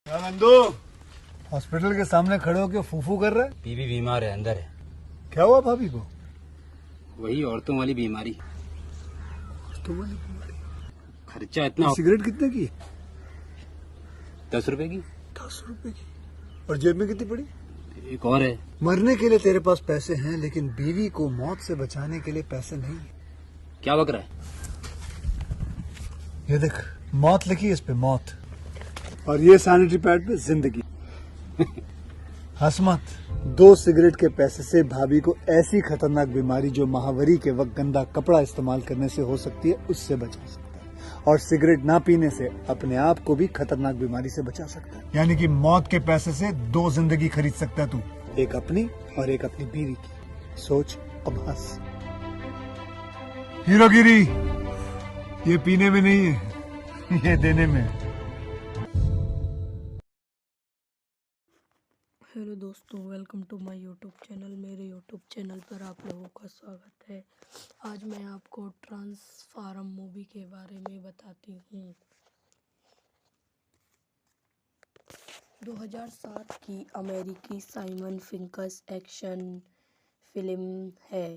क्या नंदू हॉस्पिटल के सामने खड़े होकर फूफू कर रहा है? बीवी बीमार है, अंदर है। क्या हुआ भाभी को? वही औरतों वाली बीमारी। तुम्हारी बीमारी? खर्चा इतना। सिगरेट कितने की? 10 रुपए की। 10 रुपए की। और जेब में कितनी पड़ी? एक और है। मरने के लिए तेरे पास पैसे हैं, लेकिन बीवी को मौत से बचाने के लिए पैसे नहीं है। क्या बक रहा है? ये देख, मौत लिखी है इस पे, मौत। और ये सैनिटरी पैड पे जिंदगी। हंस मत। 2 सिगरेट के पैसे से भाभी को ऐसी खतरनाक बीमारी जो महावरी के वक्त गंदा कपड़ा इस्तेमाल करने से हो सकती है, उससे बचा सकता है। और सिगरेट ना पीने से अपने आप को भी खतरनाक बीमारी से बचा सकता है। यानी कि मौत के पैसे से 2 जिंदगी खरीद सकता है तू, एक अपनी और एक अपनी बीवी की। सोच, अब हंस। हीरोगिरी ये पीने में नहीं है, ये देने में है। हेलो दोस्तों, welcome to my YouTube channel. मेरे यूट्यूब चैनल पर आप लोगों का स्वागत है। आज मैं आपको ट्रांसफॉर्म मूवी के बारे में बताती हूँ। 2007 की अमेरिकी साइमन फिंकस एक्शन फिल्म है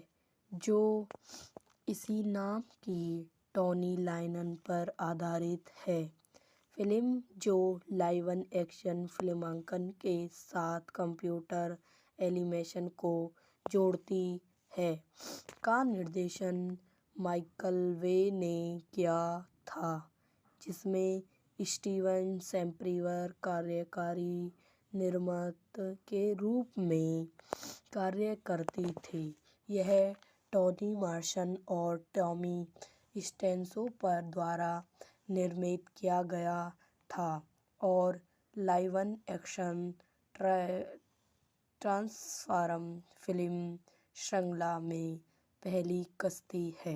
जो इसी नाम की टॉनी लाइनन पर आधारित है। फिल्म जो लाइव एक्शन फिल्मांकन के साथ कंप्यूटर एनिमेशन को जोड़ती है का निर्देशन माइकल वे ने किया था, जिसमें स्टीवन स्पिलबर्ग कार्यकारी निर्माता के रूप में कार्य करती थी। यह टोनी मॉर्सन और टॉमी स्टेंसो पर द्वारा निर्मित किया गया था और लाइव एक्शन ट्रांसफॉर्म फिल्म श्रृंखला में पहली कश्ती है।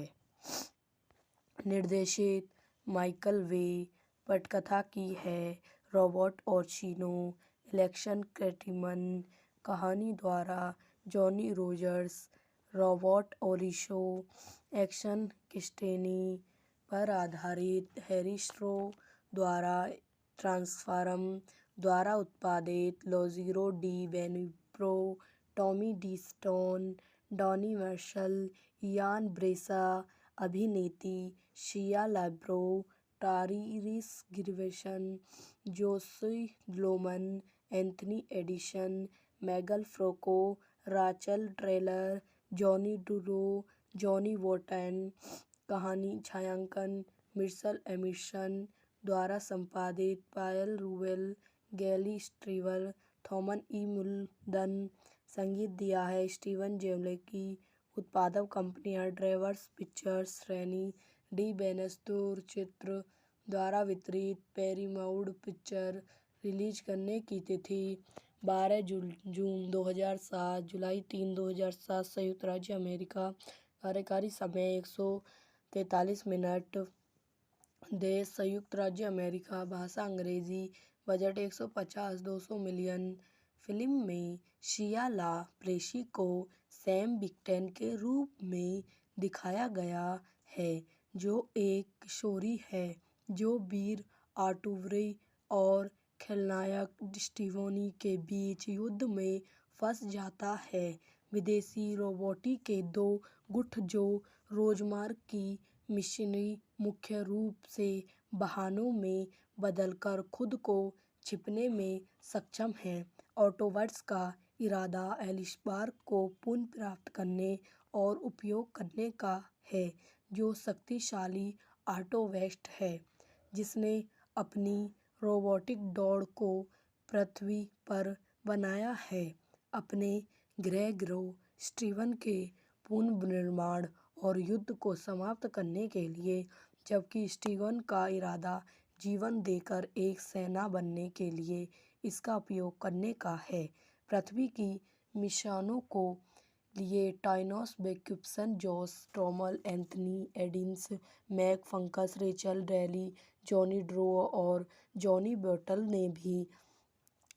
निर्देशित माइकल वे, पटकथा की है रॉबर्ट ओर्चिनो, इलेक्शन कैटिमन, कहानी द्वारा Johnny Rogers, Robert Orci, action किस्टेनी पर आधारित हैरी स्ट्रो द्वारा ट्रांसफॉर्म द्वारा उत्पादित लोज़ेरो di बेनिब्रो, Tommy D stone, Donny Marshall, Ian Bryce, अभिनेत्री Shia LaBeouf, Tyrese Gibson, Josh Loman, Anthony Edison, Megan फ्रोको, Rachel Taylor, Johnny डुरो, Johnny Wharton. कहानी छायांकन मिशेल एमिसन द्वारा संपादित, पायल रूवेल, गैली स्ट्रीवर, थॉमस ई मुल्डन। संगीत दिया है स्टीवन जेमलेकी। उत्पादक कंपनियां ड्रेवर्स पिक्चर्स, श्रेणी डी बेनेस्टोर चित्र द्वारा वितरित, पैरामाउंट पिक्चर। रिलीज करने की तिथि 12 जून 2007, जुलाई 3, 2007, संयुक्त राज्य अमेरिका। कार्यकारी समय 143 मिनट। देश संयुक्त राज्य अमेरिका। भाषा अंग्रेजी। Budget 150-200 million. फिल्म में शिया ला प्रेसी को सैम विक्टर के रूप में दिखाया गया है, जो एक किशोरी है जो वीर आर्टुरो और खलनायक स्टीवनी के बीच युद्ध में फंस जाता है। विदेशी रोबोटिक के 2 गुट जो रोजमर्रा की मिशनरी मुख्य रूप से वाहनों में बदलकर खुद को छिपने में सक्षम हैं। ऑटोबॉट्स का इरादा एलिसबर्ग को पुनः प्राप्त करने और उपयोग करने का है, जो शक्तिशाली ऑटोबॉट है जिसने अपनी रोबोटिक दौड़ को पृथ्वी पर बनाया है, अपने गृह ग्रह स्टीवन के पुनर्निर्माण और युद्ध को समाप्त करने के लिए, जबकि स्टीवन का इरादा जीवन देकर एक सेना बनने के लिए इसका उपयोग करने का है। पृथ्वी की मिशनों को लिए Tyrese Gibson, Josh trommel, Anthony एडिन्स, Mac fungus, Rachel daily, Johnny draw और जॉनी बर्टल ने भी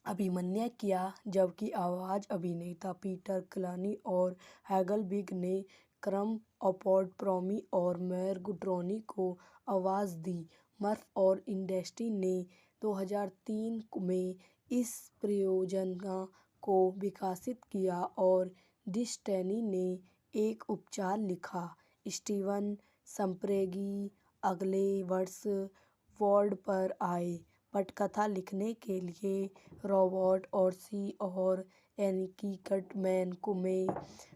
अभिनय किया, जबकि आवाज़ अभिनेता पीटर क्लानी और हैगल बिग ने क्रम अपॉर्ड प्रॉमी और मैर्ग ड्रोनी को आवाज़ दी। मर्फ और इंडस्ट्री ने 2003 में इस परियोजना को विकसित किया और डिस्टेनी ने एक उपचार लिखा। स्टीवन स्पिलबर्ग अगले वर्ष बोर्ड पर आए। पटकथा लिखने के लिए रॉबर्ट ऑर्सी और एनिकी कटमैन को में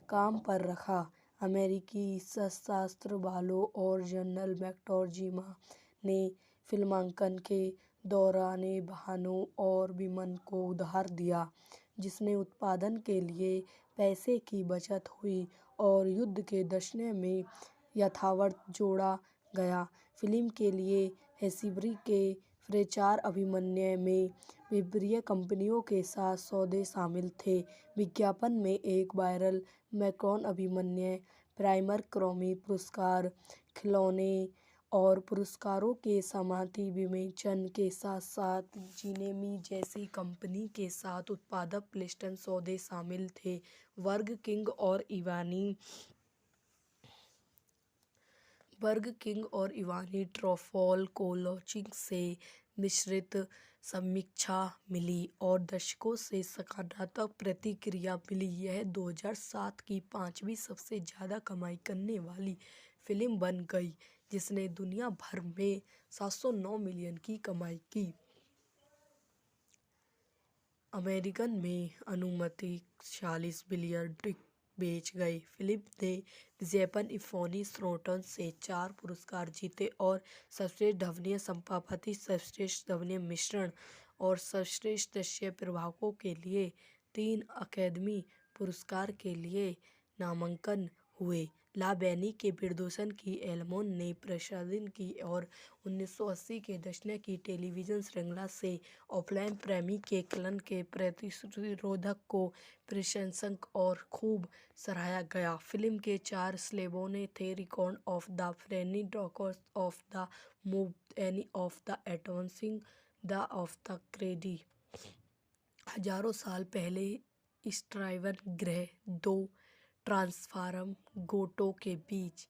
काम पर रखा। अमेरिकी सशस्त्र बलों और जनरल मैक्टोर्जिमा ने फिल्मांकन के दौरान वाहनों और विमान को उधार दिया, जिससे उत्पादन के लिए पैसे की बचत हुई और युद्ध के दशक में यथावत जोड़ा गया। फिल्म के लिए हेस्बरी के प्रचार अभियान में विभिन्न कंपनियों के साथ सौदे शामिल थे। विज्ञापन में एक वायरल मैक्रोन अभियान, प्राइमर ग्रैमी पुरस्कार, खिलौने और पुरस्कारों के समाप्ति विमोचन के साथ साथ जिनेमी जैसी कंपनी के साथ उत्पादक प्लेसमेंट सौदे शामिल थे। बर्गर किंग और इवानी ट्रूफल को लॉन्चिंग से मिश्रित समीक्षा मिली और दर्शकों से सकारात्मक प्रतिक्रिया मिली। यह 2007 की 5वीं सबसे ज़्यादा कमाई करने वाली फिल्म बन गई, जिसने दुनिया भर में 709 मिलियन की कमाई की। अमेरिकन में अनुमानित 46 बिलियन टिकट बेच गई। फिल्म ने विजेता एंथोनी स्टोरटन से 4 पुरस्कार जीते और सर्वश्रेष्ठ ध्वनि संपादन, सर्वश्रेष्ठ ध्वनि मिश्रण और सर्वश्रेष्ठ दृश्य प्रभावों के लिए 3 अकादमी पुरस्कार के लिए नामांकन हुए। ला बेनी के निर्देशन की एल्मोन ने प्रसारित की और 1980 के दशक की टेलीविजन श्रृंखला से ऑफलाइन प्रेमी के कलन के प्रतिरोधक को प्रशंसक और खूब सराहा गया। फिल्म के 4 स्लैबों थे: record of the Freny, doctors of the move, any of the atomic, the of the Cradle. हजारों साल पहले स्टीवन ग्रह 2 ट्रांसफॉर्म गोटो के बीच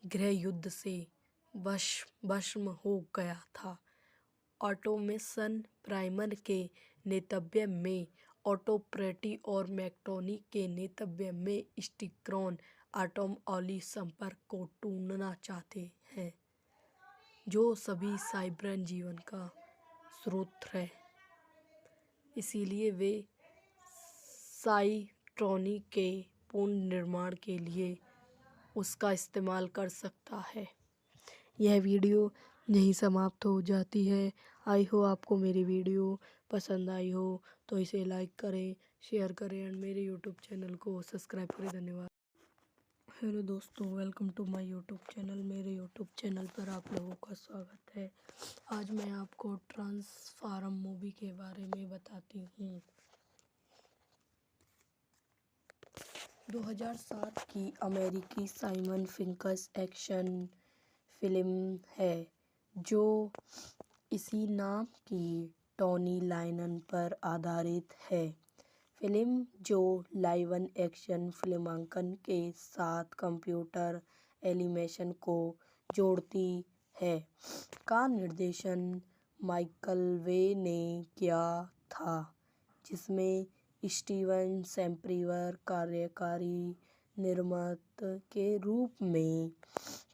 गृह युद्ध से भस्म हो गया था। ऑटोमेशन प्राइमर के नेतृत्व में ऑटोप्रेटी और मैक्टोनी के नेतृत्व में स्टिक्रॉन एटॉम ऑली संपर्क को ढूंढना चाहते हैं, जो सभी साइबर जीवन का स्रोत है। इसलिए वे साइट्रॉनिक के पुनर्निर्माण के लिए उसका इस्तेमाल कर सकता है। यह वीडियो यहीं समाप्त हो जाती है। आई हो आपको मेरी वीडियो पसंद आई हो तो इसे लाइक करें, शेयर करें और मेरे यूट्यूब चैनल को सब्सक्राइब करें। धन्यवाद। हेलो दोस्तों, welcome to my YouTube channel. मेरे यूट्यूब चैनल पर आप लोगों का स्वागत है। आज मैं आपको ट्रांसफॉर्म मूवी के बारे में बताती हूँ। 2007 की अमेरिकी साइमन फिंकस एक्शन फिल्म है जो इसी नाम की टॉनी लाइनन पर आधारित है। फिल्म जो लाइव एक्शन फिल्मांकन के साथ कंप्यूटर एनिमेशन को जोड़ती है, का निर्देशन माइकल वे ने किया था, जिसमें स्टीवन स्पिलबर्ग कार्यकारी निर्माता के रूप में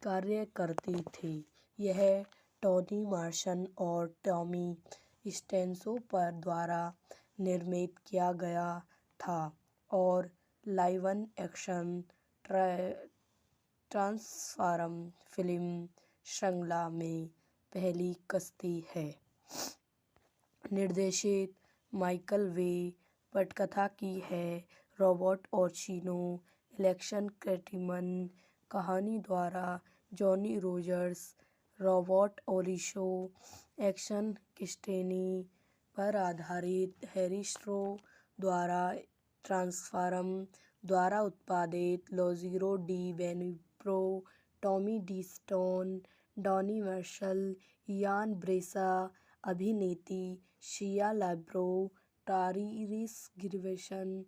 कार्य करते थे। यह टोनी मॉर्सन और टॉमी स्टेंसो पर द्वारा निर्मित किया गया था और लाइव एक्शन ट्रांसफॉर्म फिल्म श्रृंखला में पहली कश्ती है। निर्देशित माइकल वे, पटकथा की है रॉबर्ट ओर्सिनो, एलेक्स कर्टिमन, कहानी द्वारा Johnny Rogers, Robert Orci, action डिस्टेनी पर आधारित हैरी स्ट्रो द्वारा ट्रांसफॉर्म द्वारा उत्पादित, Lorenzo di बेनिब्रो, Tommy D stone, Donny Marshall, Ian Bryce, अभिनेत्री Shia LaBeouf, Tyrese Gibson,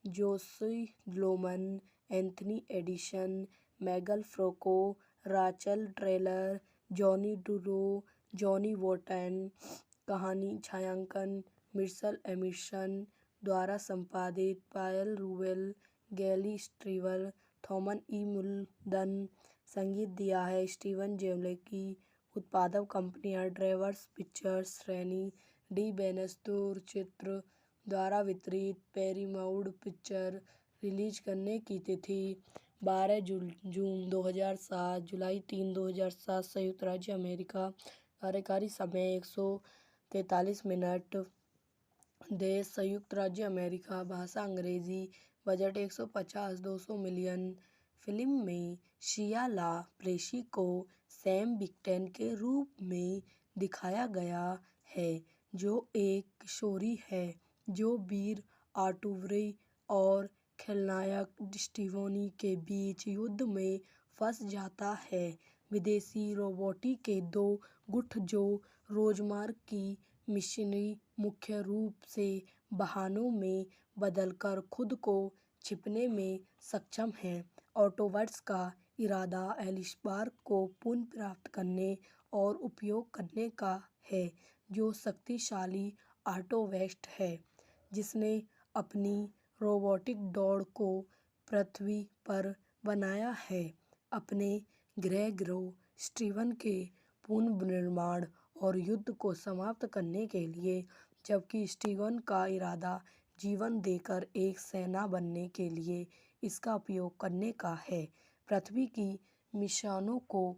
Josh Loman, Anthony Edison, Megan Franco, Rachel Taylor, Johnny डुरो, Johnny वोटन, कहानी छायांकन मिर्सल एमिशन द्वारा संपादित, पायल रूवेल, गैली स्ट्रीवर, थॉमन ई मुल्डन। संगीत दिया है स्टीवन जेमलेकी। उत्पादक कंपनियां ड्रेवर्स पिक्चर्स, श्रेणी डी बेनेस्तूर चित्र द्वारा वितरित, पेरीमाउड पिक्चर। रिलीज करने की तिथि 12 जून 2007, जुलाई 3, 2007, संयुक्त राज्य अमेरिका। कार्यकारी समय 143 मिनट। देश संयुक्त राज्य अमेरिका। भाषा अंग्रेजी। Budget 150-200 million. फिल्म में शिया ला प्रेसी को सैम बिक्टेन के रूप में दिखाया गया है, जो एक किशोरी है जो वीर आर्टुरी और खलनायक स्टीवनी के बीच युद्ध में फंस जाता है। विदेशी रोबोटिक के दो गुट जो रोजमर्रा की मिशनरी मुख्य रूप से बहानों में बदलकर खुद को छिपने में सक्षम हैं। ऑटोबॉट्स का इरादा एलिसबार्ग को पुनः प्राप्त करने और उपयोग करने का है, जो शक्तिशाली ऑटोबॉट है जिसने अपनी रोबोटिक दौड़ को पृथ्वी पर बनाया है, अपने गृह ग्रह स्टीवन के पुनर्निर्माण और युद्ध को समाप्त करने के लिए, जबकि स्टीवन का इरादा जीवन देकर एक सेना बनने के लिए इसका उपयोग करने का है। पृथ्वी की मिशनों को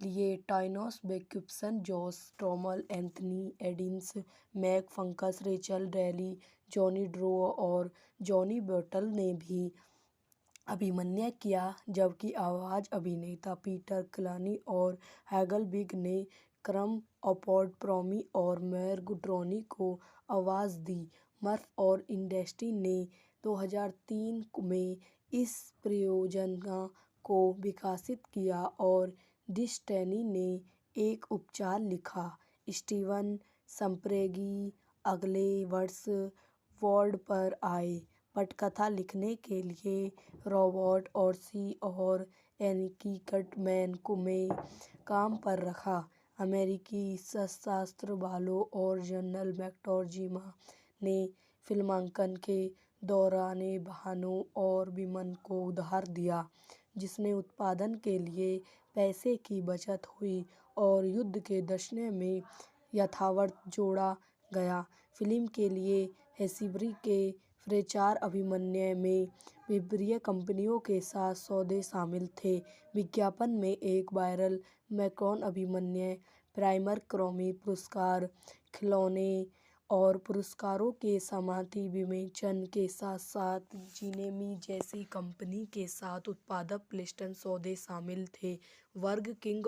लिए Tainos बेक्युपसन, Josh TOML, Anthony एडिन्स, Mac fungus, Rachel daily, Johnny draw और जॉनी बर्टल ने भी अभिनय किया, जबकि आवाज अभिनेता पीटर क्लनी और हैगल बिग ने क्रम अपॉर्ड प्रोमी और मैर्ग ड्रोनी को आवाज़ दी। मर्फ और इंडस्ट्री ने 2003 में इस परियोजना को विकसित किया और डिस्टेनी ने एक उपचार लिखा। स्टीवन स्पिलबर्ग अगले वर्ष बोर्ड पर आए पटकथा लिखने के लिए रॉबर्ट ऑर्सी और एनिकी कटमैन को में काम पर रखा। अमेरिकी सशस्त्र बलों और जनरल मैक्टोर्जिमा ने फिल्मांकन के दौरान वाहनों और विमान को उधार दिया, जिससे उत्पादन के लिए पैसे की बचत हुई और युद्ध के दृश्य में यथार्थ जोड़ा गया। फिल्म के लिए हेस्बरी के प्रचार अभियान में विभिन्न कंपनियों के साथ सौदे शामिल थे। विज्ञापन में एक वायरल मैक्रोन अभियान, प्राइमर ग्रैमी पुरस्कार, खिलौने और पुरस्कारों के समाप्ति विमोचन के साथ साथ जिनेमी जैसी कंपनी के साथ उत्पादक प्लेस्टेशन सौदे शामिल थे। बर्गर किंग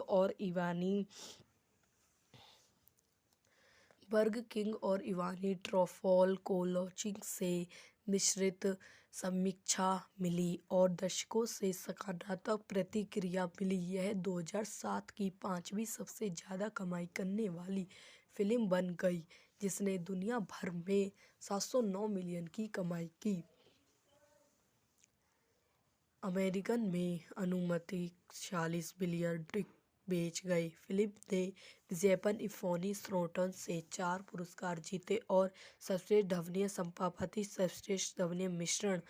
और इवानी ट्रूफल को लॉन्चिंग से मिश्रित समीक्षा मिली और दर्शकों से सकारात्मक प्रतिक्रिया मिली। यह 2007 की 5वीं सबसे ज़्यादा कमाई करने वाली फिल्म बन गई, जिसने दुनिया भर में 709 मिलियन की कमाई की। अमेरिकन में अनुमानित 46 बिलियन टिकट बेच गई। फिल्म ने विज्ञापन इफ़ोनी स्रोतों से 4 पुरस्कार जीते और सर्वश्रेष्ठ ध्वनि संपादन, सर्वश्रेष्ठ ध्वनि मिश्रण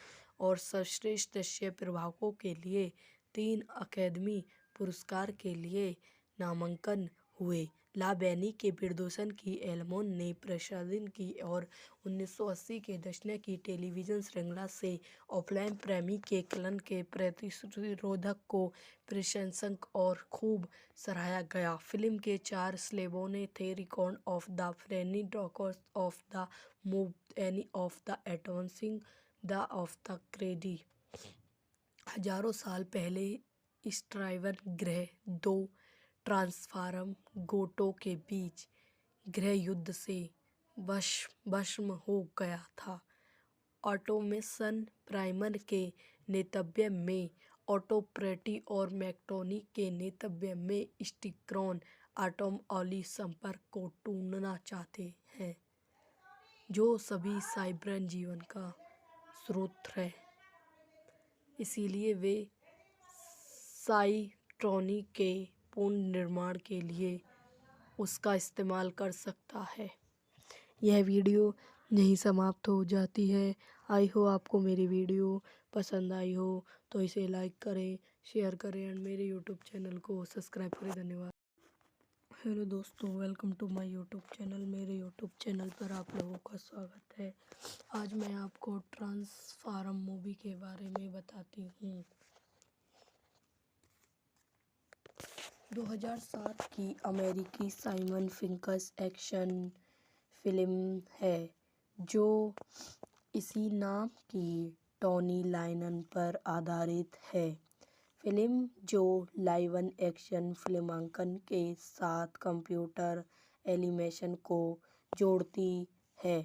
और सर्वश्रेष्ठ दृश्य प्रभावों के लिए 3 अकादमी पुरस्कार के लिए नामांकन हुए। ला बेनी के निर्देशन की एल्मोन ने प्रसारित की और 1980 के दशक की टेलीविजन श्रृंखला से ऑफलाइन प्रेमी के कलन के प्रतिरोधक को प्रशंसक और खूब सराहा गया। फिल्म के 4 स्लेबों थे record of the Freny, dockers of the move, any of the advancing, the of the Cradle. हजारों साल पहले स्टीवन ग्रह 2 ट्रांसफॉर्म गोटों के बीच गृह युद्ध से भस्म हो गया था। ऑटोमेशन प्राइमर के नेतृत्व में ऑटोप्रेटी और मैक्टोनी के नेतृत्व में स्टिक्रॉन एटॉम ऑली संपर्क को ढूंढना चाहते हैं, जो सभी साइबरन जीवन का स्रोत है। इसलिए वे साइट्रॉनी के पुनर्निर्माण के लिए उसका इस्तेमाल कर सकता है। यह वीडियो यहीं समाप्त हो जाती है। आई हो आपको मेरी वीडियो पसंद आई हो तो इसे लाइक करें, शेयर करें एंड मेरे यूट्यूब चैनल को सब्सक्राइब करें। धन्यवाद। हेलो दोस्तों, welcome to my YouTube channel. मेरे यूट्यूब चैनल पर आप लोगों का स्वागत है। आज मैं आपको ट्रांसफॉर्म मूवी के बारे में बताती हूँ। 2007 की अमेरिकी साइमन फिंकस एक्शन फिल्म है जो इसी नाम की टॉनी लाइनन पर आधारित है। फिल्म जो लाइव एक्शन फिल्मांकन के साथ कंप्यूटर एनिमेशन को जोड़ती है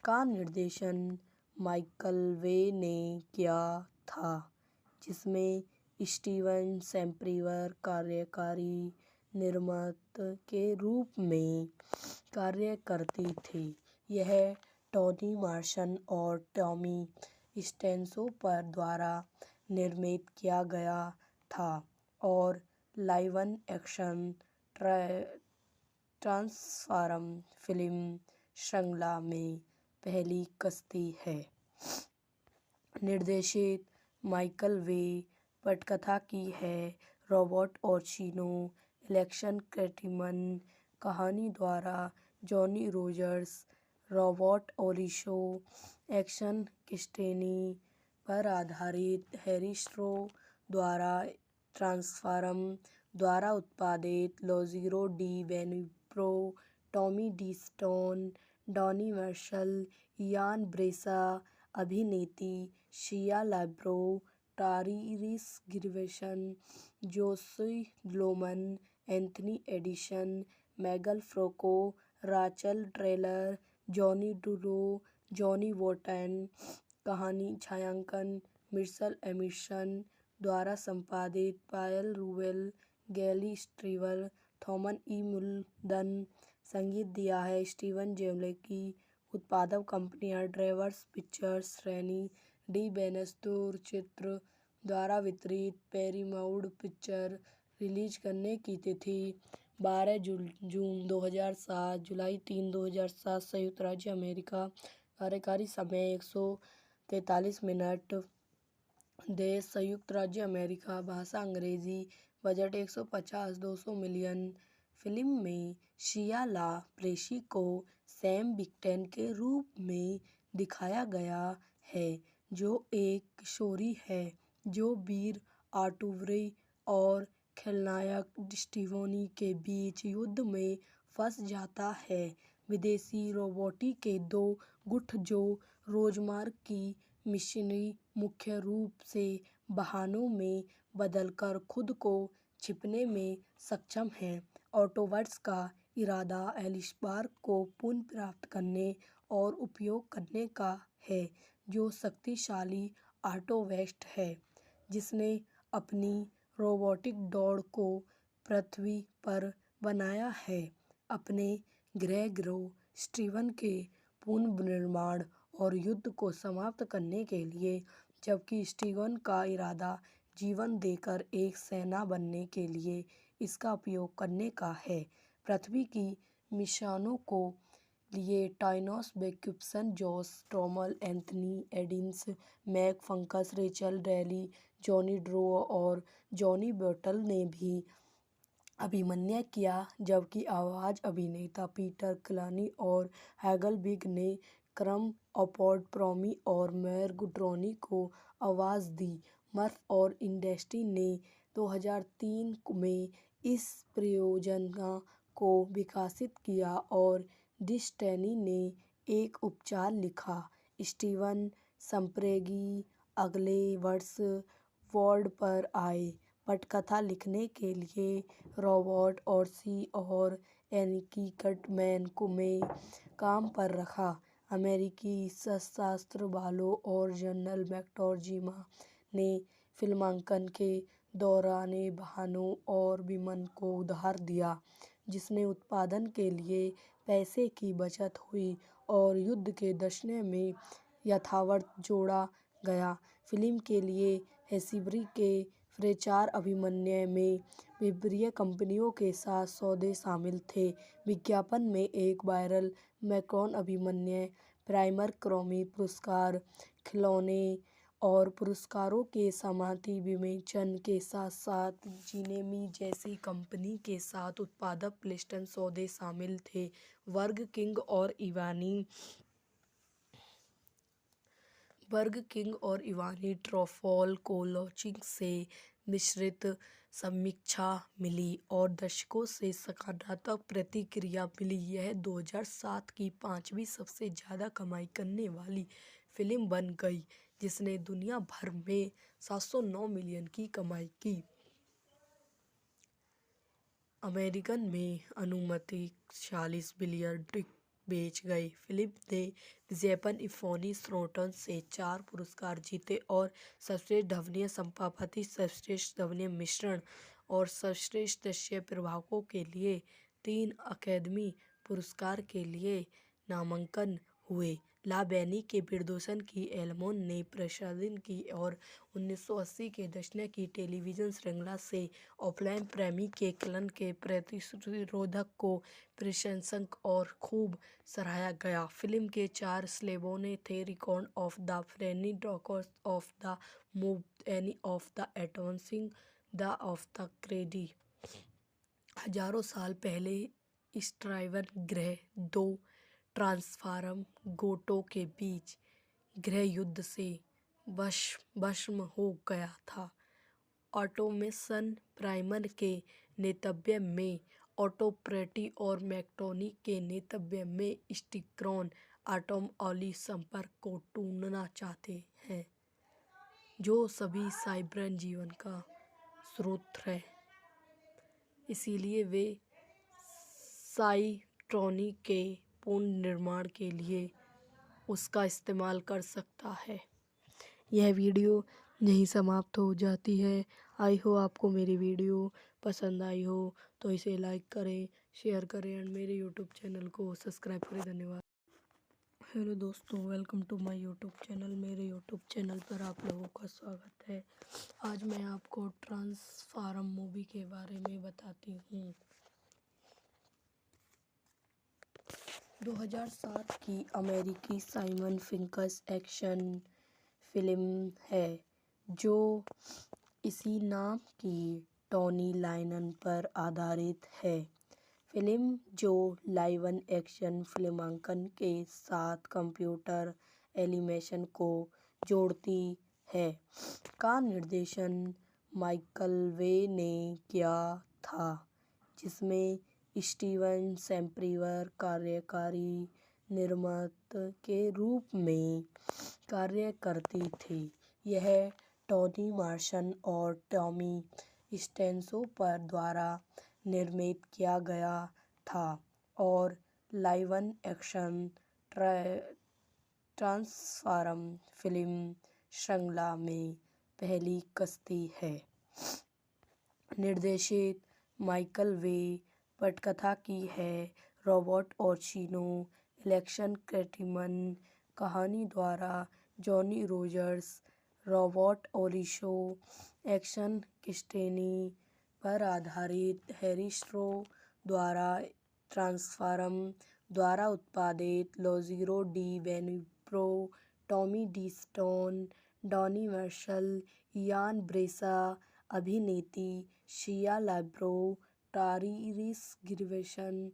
का निर्देशन माइकल वे ने किया था, जिसमें स्टीवन स्पिलबर्ग कार्यकारी निर्माता के रूप में कार्य करती थी। यह टोनी मॉर्सन और टॉमी स्टैनहोप द्वारा निर्मित किया गया था और लाइव एक्शन ट्रांसफॉर्म फिल्म श्रृंखला में पहली कश्ती है। निर्देशित माइकल वे, पटकथा की है रॉबर्ट ओर्सिनो, एलेक्स कर्टिमन, कहानी द्वारा Johnny Rogers, Robert Orci, action किस्टेनी पर आधारित हैरी स्ट्रो द्वारा ट्रांसफॉर्म द्वारा उत्पादित Lorenzo di बेनिब्रो, Tommy D stone, Donny Marshall, Ian Bryce, अभिनेत्री Shia LaBeouf, Tyrese Gibson, Josh Loman, Anthony Edison, Megan Franco, Rachel Taylor, Johnny डुरो, Johnny Wharton. कहानी छायांकन Mitchell emission द्वारा संपादित, पायल रूबेल, गैली स्ट्रीवर, थॉमस ई मुल्डन। संगीत दिया है स्टीवन ज़ेमेकी। उत्पादक कंपनियां ड्रीमवर्क्स पिक्चर्स, सैनी डी बेनेस्टोर चित्र द्वारा वितरित, पैरामाउंट पिक्चर। रिलीज करने की तिथि 12 जून 2007, जुलाई 3, 2007, संयुक्त राज्य अमेरिका। कार्यकारी समय 143 मिनट। देश संयुक्त राज्य अमेरिका। भाषा अंग्रेजी। Budget 150-200 million. फिल्म में शिया लाबेरो को सैम विक्टर के रूप में दिखाया गया है, जो एक किशोरी है जो वीर आर्टुरो और खलनायक स्टीवन के बीच युद्ध में फंस जाता है। विदेशी रोबोट के दो गुट जो रोजमर्रा की मिशनरी मुख्य रूप से वाहनों में बदलकर खुद को छिपाने में सक्षम हैं। ऑटोबॉट्स का इरादा एलिसबर्ग को पुनः प्राप्त करने और उपयोग करने का है, जो शक्तिशाली ऑटोबॉट है जिसने अपनी रोबोटिक दौड़ को पृथ्वी पर बनाया है, अपने गृह ग्रह स्टीवन के पुनर्निर्माण और युद्ध को समाप्त करने के लिए, जबकि स्टीवन का इरादा जीवन देकर एक सेना बनने के लिए इसका उपयोग करने का है। पृथ्वी की मिशनों के लिए Tainos वेकुसन, Josh trommel, Anthony Aedes, Mac fungus, Rachel daily, Johnny draw और जॉनी बॉटल ने भी अभिनय किया, जबकि आवाज़ अभिनेता पीटर क्लनी और हैगलविग ने क्रम अपॉर्ड प्रोमी और मार्ग ड्रॉनी को आवाज़ दी। मर्फ और इंडस्ट्री ने 2003 में इस परियोजना को विकसित किया और डिस्नी ने एक उपचार लिखा। स्टीवन स्पिलबर्ग अगले वर्ष बोर्ड पर आए। पटकथा लिखने के लिए रॉबर्ट ओर्सिनो और एरिक कर्टमैन में काम पर रखा। अमेरिकी सशस्त्र बलों और जनरल मैक्जिमा ने फिल्मांकन के दौरान वाहनों और विमान को उधार दिया, जिससे उत्पादन के लिए पैसे की बचत हुई और युद्ध के दृश्य में यथार्थवाद जोड़ा गया। फिल्म के लिए हेस्बरी के प्रचार अभिमन्यु में विभिन्न कंपनियों के साथ सौदे शामिल थे। विज्ञापन में एक वायरल मैक्रोन अभिमन्यु प्राइमर क्रॉमी पुरस्कार, खिलौने और पुरस्कारों के समाप्ति विवेचन के साथ साथ जिनेमी जैसी कंपनी के साथ उत्पादक प्लेस्टन सौदे शामिल थे। बर्गर किंग और इवानी ट्रूफल को लॉन्चिंग से मिश्रित समीक्षा मिली और दर्शकों से सकारात्मक प्रतिक्रिया मिली। यह 2007 की 5वीं सबसे ज़्यादा कमाई करने वाली फिल्म बन गई, जिसने दुनिया भर में 709 मिलियन की कमाई की। अमेरिकन में अनुमानित 46 बिलियन टिकट बेच गई। फिल्म ने विज्ञापन इफ़ोनी स्रोतों से 4 पुरस्कार जीते और सर्वश्रेष्ठ ध्वनि संपादन, सर्वश्रेष्ठ ध्वनि मिश्रण और सर्वश्रेष्ठ दृश्य प्रभावों के लिए 3 अकादमी पुरस्कार के लिए नामांकन हुए। ला बैनी के निर्देशन की एल्मोन ने प्रसारित की और 1980 के दशक की टेलीविजन श्रृंखला से ऑफलाइन प्रेमी के कलन के प्रतिरोधक को प्रशंसक और खूब सराहा गया। फिल्म के 4 स्लैबों थे: record of the Freny, doctors of the move, any of the एटॉन्सिंग, the of the Cradle. हजारों साल पहले स्टीवन ग्रह 2 ट्रांसफॉर्म गोटों के बीच गृह युद्ध से भस्म हो गया था। ऑटोमेशन प्राइमर के नेतृत्व में ऑटोप्रेटी और मैकटोनी के नेतृत्व में स्टिक्रॉन एटॉम ऑली संपर्क को ढूंढना चाहते हैं, जो सभी साइबर जीवन का स्रोत है। इसलिए वे साइट्रॉनी के पुनर्निर्माण के लिए उसका इस्तेमाल कर सकता है। यह वीडियो यहीं समाप्त हो जाती है। आई हो आपको मेरी वीडियो पसंद आई हो तो इसे लाइक करें, शेयर करें और मेरे यूट्यूब चैनल को सब्सक्राइब करें। धन्यवाद। हेलो दोस्तों, welcome to my YouTube channel. मेरे यूट्यूब चैनल पर आप लोगों का स्वागत है। आज मैं आपको ट्रांसफॉर्म मूवी के बारे में बताती हूँ। 2007 की अमेरिकी साइमन फिंकस एक्शन फिल्म है जो इसी नाम की टॉनी लाइनन पर आधारित है। फिल्म जो लाइव एक्शन फिल्मांकन के साथ कंप्यूटर एनिमेशन को जोड़ती है, का निर्देशन माइकल वे ने किया था, जिसमें स्टीवन स्पिलबर्ग कार्यकारी निर्माता के रूप में कार्य करते थे। यह टोनी मॉर्सन और टॉमी स्टैनहोप द्वारा निर्मित किया गया था और लाइव एक्शन ट्रांसफॉर्म फिल्म श्रृंखला में पहली कश्ती है। निर्देशित माइकल वे, पटकथा की है रॉबर्ट ओर्चिनो, एलेक्स कर्टिमन, कहानी द्वारा Johnny Rogers, Robert Orci, action क्रिस्टेनी पर आधारित हैरिस्ट्रो द्वारा ट्रांसफॉर्म द्वारा उत्पादित, Lorenzo di बेनिब्रो, Tommy D stone, Donny Marshall, Ian Bryce, अभिनेत्री Shia LaBeouf, Tyrese Gibson,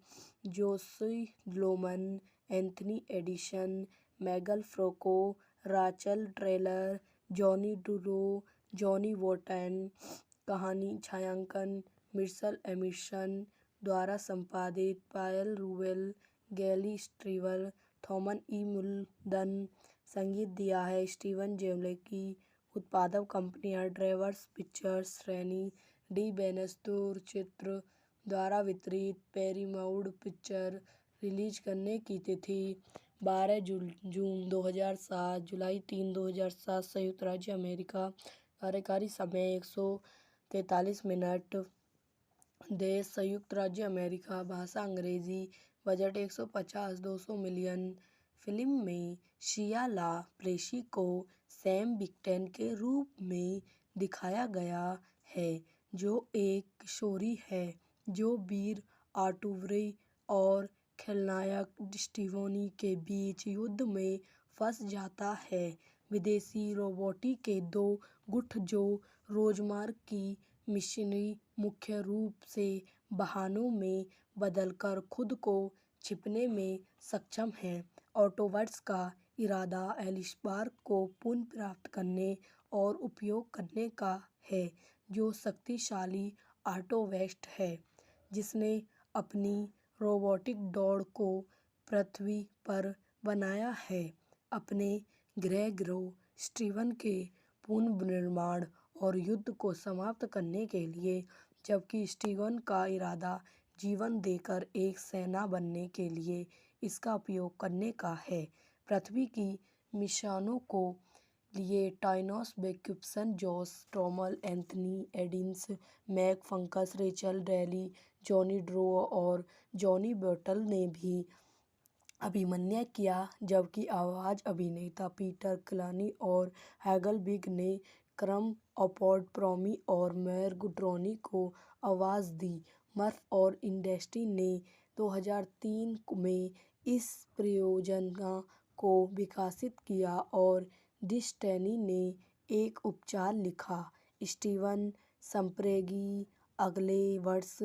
Josh Loman, Anthony Edison, Megan Franco, Rachel Taylor, Johnny डुरो, Johnny Wharton. कहानी छायांकन मिचेल एंडरसन द्वारा संपादित, Paul Rubell, Gary Striver, Thomas E. Muldoon. संगीत दिया है Steven ज़ेलेस्की। उत्पादक कंपनियां ड्रीमवर्क्स पिक्चर्स, सैनी डी बेनेस्टोर चित्र द्वारा वितरित, पैरामाउंट पिक्चर। रिलीज करने की तिथि 12 जून 2007, जुलाई 3, 2007, संयुक्त राज्य अमेरिका। कार्यकारी समय 143 मिनट। देश संयुक्त राज्य अमेरिका। भाषा अंग्रेजी। Budget 150-200 million. फिल्म में शिया ला बेस्सी को सैम विक्टर के रूप में दिखाया गया है, जो एक किशोरी है जो वीर आर्टुरी और खलनायक स्टीवनी के बीच युद्ध में फंस जाता है। विदेशी रोबोटिक के दो गुट जो रोजमर्रा की मिशनरी मुख्य रूप से बहानों में बदलकर खुद को छिपने में सक्षम हैं। ऑटोबॉट्स का इरादा एलिसबार को पुनः प्राप्त करने और उपयोग करने का है, जो शक्तिशाली ऑटोबॉट है जिसने अपनी रोबोटिक दौड़ को पृथ्वी पर बनाया है, अपने गृह ग्रह स्टीवन के पुनर्निर्माण और युद्ध को समाप्त करने के लिए, जबकि स्टीवन का इरादा जीवन देकर एक सेना बनने के लिए इसका उपयोग करने का है। पृथ्वी की मिशनों को लिए Tainos बेक्युपसन, Josh Duhamel, Anthony एडिन्स, Mac fungus, Rachel daily, Johnny draw और जॉनी बर्टल ने भी अभिनय किया, जबकि आवाज अभिनेता पीटर क्लनी और हैगल बिग ने क्रम अपॉर्ड प्रोमी और मैर्ग ड्रोनी को आवाज़ दी। मर्फ और इंडस्ट्री ने 2003 में इस परियोजना को विकसित किया और डिस्टेनी ने एक उपचार लिखा। स्टीवन स्पिलबर्ग अगले वर्ष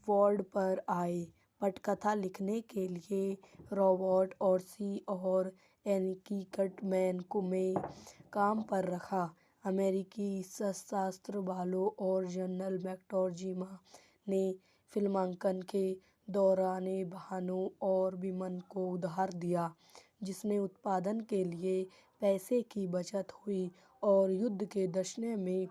वर्ल्ड पर आए पटकथा लिखने के लिए रॉबर्ट ऑर्सी और एनिकी कटमैन को में काम पर रखा। अमेरिकी सशस्त्र बलों और जनरल मैक्टोर्जिमा ने फिल्मांकन के दौरान वाहनों और विमान को उधार दिया, जिससे उत्पादन के लिए पैसे की बचत हुई और युद्ध के दृश्य में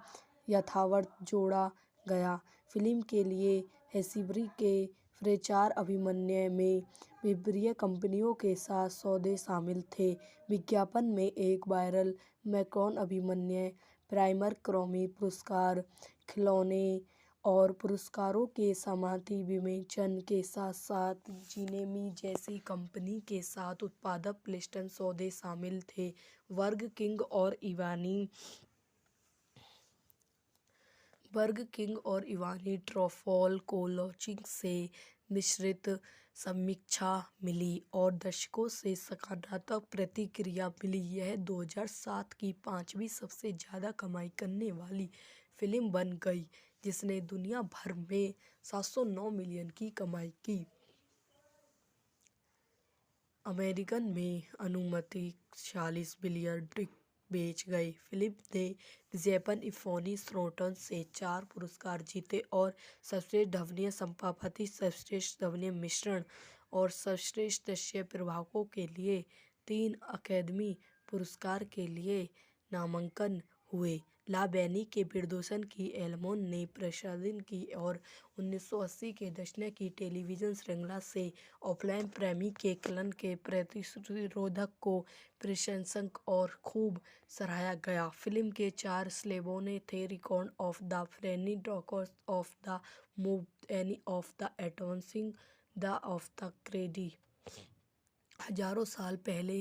यथार्थ जोड़ा गया। फिल्म के लिए हैरीसबरी के प्रचार अभियान में विभिन्न कंपनियों के साथ सौदे शामिल थे। विज्ञापन में एक वायरल मैकरोन अभियान, प्राइमर ग्रैमी पुरस्कार, खिलौने और पुरस्कारों के समाप्ति विमोचन के साथ साथ जिनेमी जैसी कंपनी के साथ उत्पादक प्लेसमेंट सौदे शामिल थे। बर्गर किंग और इवानी ट्रूफल को लॉन्चिंग से मिश्रित समीक्षा मिली और दर्शकों से सकारात्मक प्रतिक्रिया मिली। यह 2007 की 5वीं सबसे ज़्यादा कमाई करने वाली फिल्म बन गई, जिसने दुनिया भर में 709 मिलियन की कमाई की। अमेरिका में अनुमानित 46 बिलियन टिकट बेच गई। फिल्म ने जैपन इफोनी स्रोतों से 4 पुरस्कार जीते और सर्वश्रेष्ठ ध्वनि संपादन, सर्वश्रेष्ठ ध्वनि मिश्रण और सर्वश्रेष्ठ दृश्य प्रभावों के लिए 3 अकादमी पुरस्कार के लिए नामांकन हुए। ला बेनी के निर्देशन की एल्मोन ने प्रसारित की और 1980 के दशक की टेलीविजन श्रृंखला से ऑफलाइन प्रेमी के कलन के प्रतिरोधक को प्रशंसक और खूब सराहा गया। फिल्म के 4 स्लेबों थे record of the Freny, doctors of the move, any of the एटॉन्सिंग, the of the Cradle. हजारों साल पहले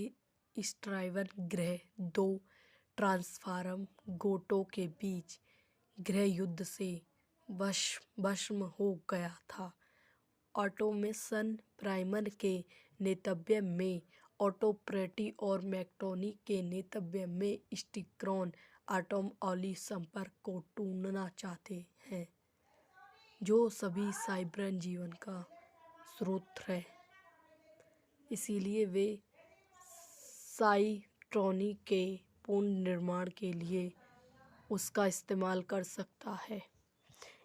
स्टीवन ग्रह 2 ट्रांसफॉर्म गोटों के बीच गृह युद्ध से भस्म हो गया था। ऑटोमेशन प्राइमर के नेतृत्व में ऑटोप्रेटी और मैक्टोनी के नेतृत्व में स्टिक्रॉन एटॉम ऑली संपर्क को ढूंढना चाहते हैं, जो सभी साइबर जीवन का स्रोत है। इसलिए वे साइट्रॉनी के पुनर्निर्माण के लिए उसका इस्तेमाल कर सकता है।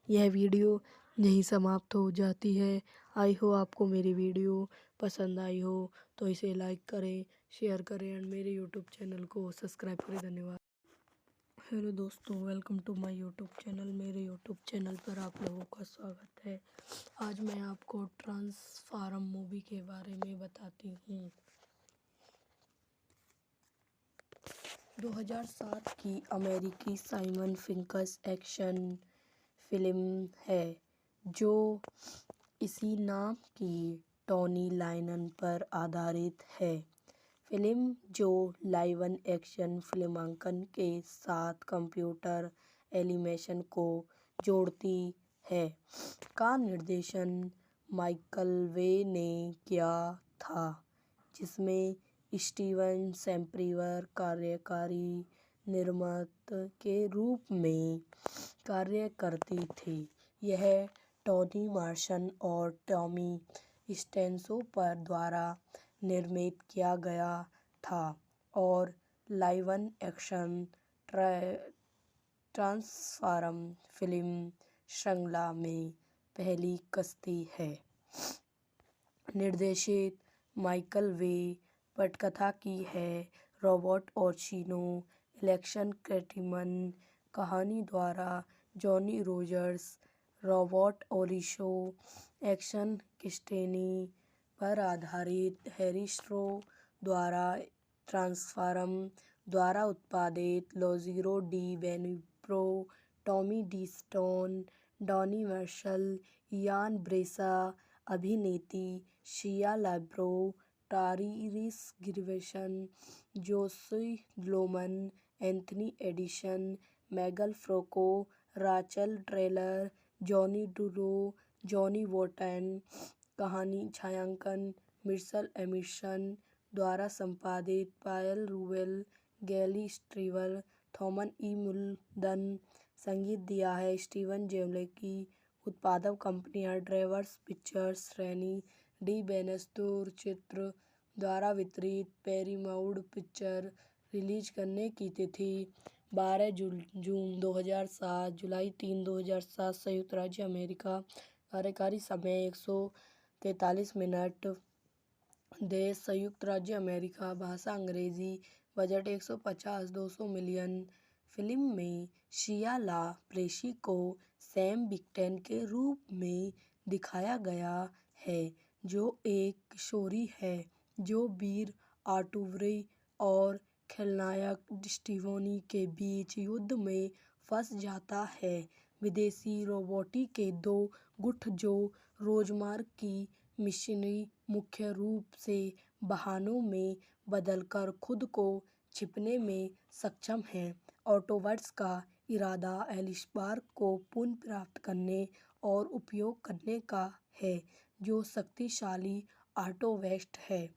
यह वीडियो यहीं समाप्त हो जाती है। आई हो आपको मेरी वीडियो पसंद आई हो तो इसे लाइक करें, शेयर करें एंड मेरे यूट्यूब चैनल को सब्सक्राइब करें। धन्यवाद। हेलो दोस्तों, welcome to my YouTube channel. मेरे यूट्यूब चैनल पर आप लोगों का स्वागत है। आज मैं आपको ट्रांसफॉर्म मूवी के बारे में बताती हूँ। 2007 की अमेरिकी साइमन फिंकस एक्शन फिल्म है जो इसी नाम की टॉनी लाइनन पर आधारित है। फिल्म जो लाइव एक्शन फिल्मांकन के साथ कंप्यूटर एनिमेशन को जोड़ती है। का निर्देशन माइकल वे ने किया था, जिसमें स्टीवन स्पिलबर्ग कार्यकारी निर्माता के रूप में कार्य करते थे। यह टोनी मॉरिसन और टॉमी स्टैनहोप द्वारा निर्मित किया गया था और लाइव एक्शन ट्रांसफॉर्म फिल्म श्रृंखला में पहली कश्ती है। निर्देशित माइकल वे। पटकथा की है रॉबर्ट ओर्सिनो, एलेक्स कर्टिमन। कहानी द्वारा Johnny Rogers, Robert Orci. Action किस्टेनी पर आधारित हैरी स्ट्रो द्वारा ट्रांसफॉर्म द्वारा उत्पादित। Lorenzo di बेनिब्रो, Tommy D stone, Donny Marshall, Ian Bryce. अभिनेत्री Shia LaBeouf, Tyrese Gibson, Josh Loman, Anthony Edison, Megan Franco, Rachel Taylor, Johnny डुरो, Johnny Wharton. कहानी छायांकन Mitchell Amundsen द्वारा संपादित। Paul Rubell, Gary Striver, Thomas E. Muldoon. संगीत दिया है Steven Jablonsky. उत्पादक कंपनियां ड्रीमवर्क्स पिक्चर्स, सनी डी बेनेस्टोर चित्र द्वारा वितरित। Paramount picture. रिलीज करने की तिथि 12 जून 2007, जुलाई 3, 2007, संयुक्त राज्य अमेरिका। कार्यकारी समय 143 मिनट। देश संयुक्त राज्य अमेरिका। भाषा अंग्रेजी। Budget 150-200 million. फिल्म में शिया लाबेरो को सैम विक्टर के रूप में दिखाया गया है, जो एक किशोरी है जो वीर आर्टुरो और खलनायक डेस्टिनी के बीच युद्ध में फंस जाता है। विदेशी रोबोट के दो गुट जो रोजमर्रा की मिशनरी मुख्य रूप से वाहनों में बदलकर खुद को छिपाने में सक्षम हैं। ऑटोबॉट्स का इरादा एलिसबर्ग को पुनः प्राप्त करने और उपयोग करने का है, जो शक्तिशाली ऑटोबॉट है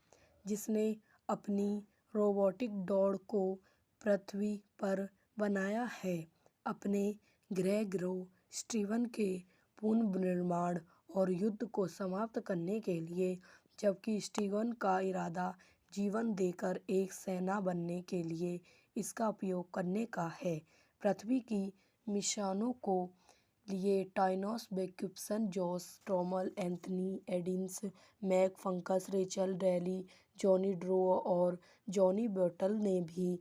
जिसने अपनी रोबोटिक डॉग को पृथ्वी पर बनाया है, अपने गृह ग्रह स्टीवन के पुनर्निर्माण और युद्ध को समाप्त करने के लिए, जबकि स्टीवन का इरादा जीवन देकर एक सेना बनने के लिए इसका उपयोग करने का है। पृथ्वी की मिशनों के लिए Tainos वेकुसन, Josh Duhamel, Anthony Aedes, Mac fungus, Rachel daily, Johnny draw और जॉनी बॉटल ने भी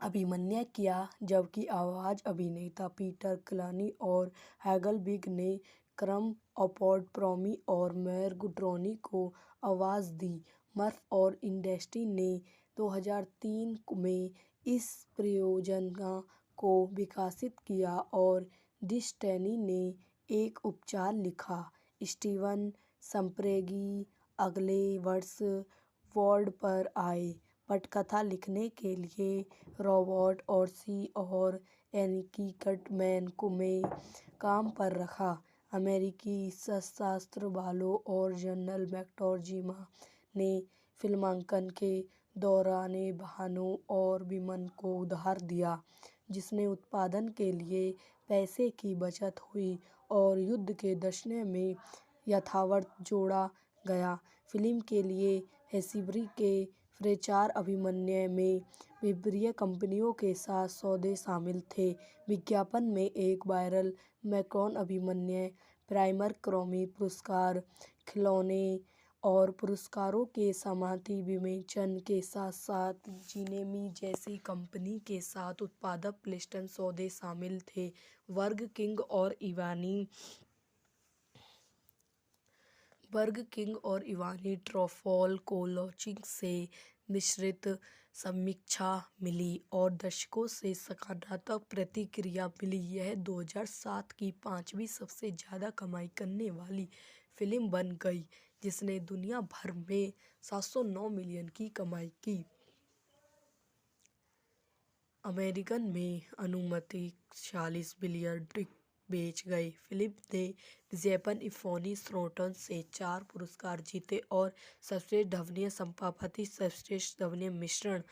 अभिनय किया, जबकि आवाज अभिनेता पीटर किल्नी और हेगल बिग ने क्रम अपॉर्ड प्रोमी और मार्गो रॉबी को आवाज दी। मर्फ और इंडस्ट्री ने 2003 में इस परियोजना को विकसित किया और डिस्नी ने एक उपचार लिखा। स्टीवन स्पिलबर्ग अगले वर्ष बोर्ड पर आए पटकथा लिखने के लिए रॉबर्ट ओर्सिनो और एनिक कर्टिमैन में काम पर रखा। अमेरिकी सशस्त्र बलों और जनरल मैक्जिमा ने फिल्मांकन के दौरान वाहनों और विमान को उधार दिया, जिससे उत्पादन के लिए पैसे की बचत हुई और युद्ध के दृश्यों में यथार्थवाद जोड़ा गया। फिल्म के लिए हैरीसबर्ग के प्रचार अभियान में विभिन्न कंपनियों के साथ सौदे शामिल थे। विज्ञापन में एक वायरल मैकरोन अभियान, प्राइमर ग्रैमी पुरस्कार, खिलौने और पुरस्कारों के समाप्ति विमोचन के साथ साथ जिनेमी जैसी कंपनी के साथ उत्पादक प्लेसमेंट सौदे शामिल थे। बर्गर किंग और इवान ट्रूफेलो को लॉन्चिंग से मिश्रित समीक्षा मिली और दर्शकों से सकारात्मक प्रतिक्रिया मिली। यह 2007 की 5वीं सबसे ज़्यादा कमाई करने वाली फिल्म बन गई, जिसने दुनिया भर में 709 मिलियन की कमाई की। अमेरिकन में अनुमानित 46 बिलियन टिकट बेच गए। फिल्म ने विज्ञापन इफ़ोनी स्रोतों से 4 पुरस्कार जीते और सर्वश्रेष्ठ ध्वनि संपादन, सर्वश्रेष्ठ ध्वनि मिश्रण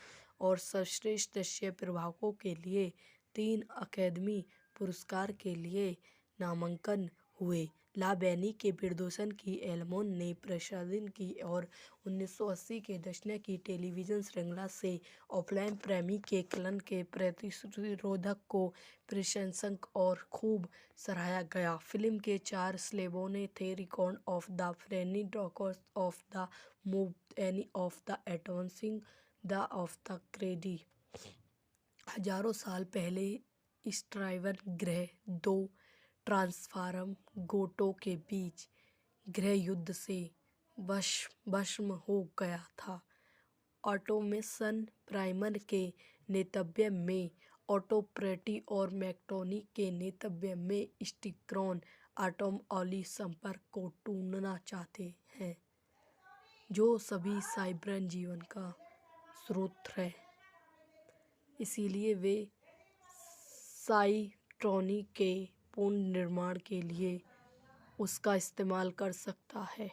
और सर्वश्रेष्ठ दृश्य प्रभावों के लिए 3 अकादमी पुरस्कार के लिए नामांकन हुए। ला बैनी के निर्देशन की एल्मोन ने प्रसारित की और 1980 के दशक की टेलीविजन श्रृंखला से ऑफलाइन प्रेमी के कलन के प्रतिरोधक को प्रशंसक और खूब सराहा गया। फिल्म के 4 स्लेबों ने थे: record of the Freny, dockers of the move, any of the एटॉन्सिंग, the of the Cradle. हजारों साल पहले स्ट्राइवन ग्रह 2 ट्रांसफॉर्म गोटों के बीच गृह युद्ध से भस्म हो गया था। ऑटोमेशन प्राइमर के नेतृत्व में ऑटोप्रेटी और मैकटोनी के नेतृत्व में स्टिक्रॉन एटॉम ऑली संपर्क को ढूंढना चाहते हैं, जो सभी साइब्रन जीवन का स्रोत है। इसीलिए वे साइट्रॉनी के पुनर्निर्माण के लिए उसका इस्तेमाल कर सकता है।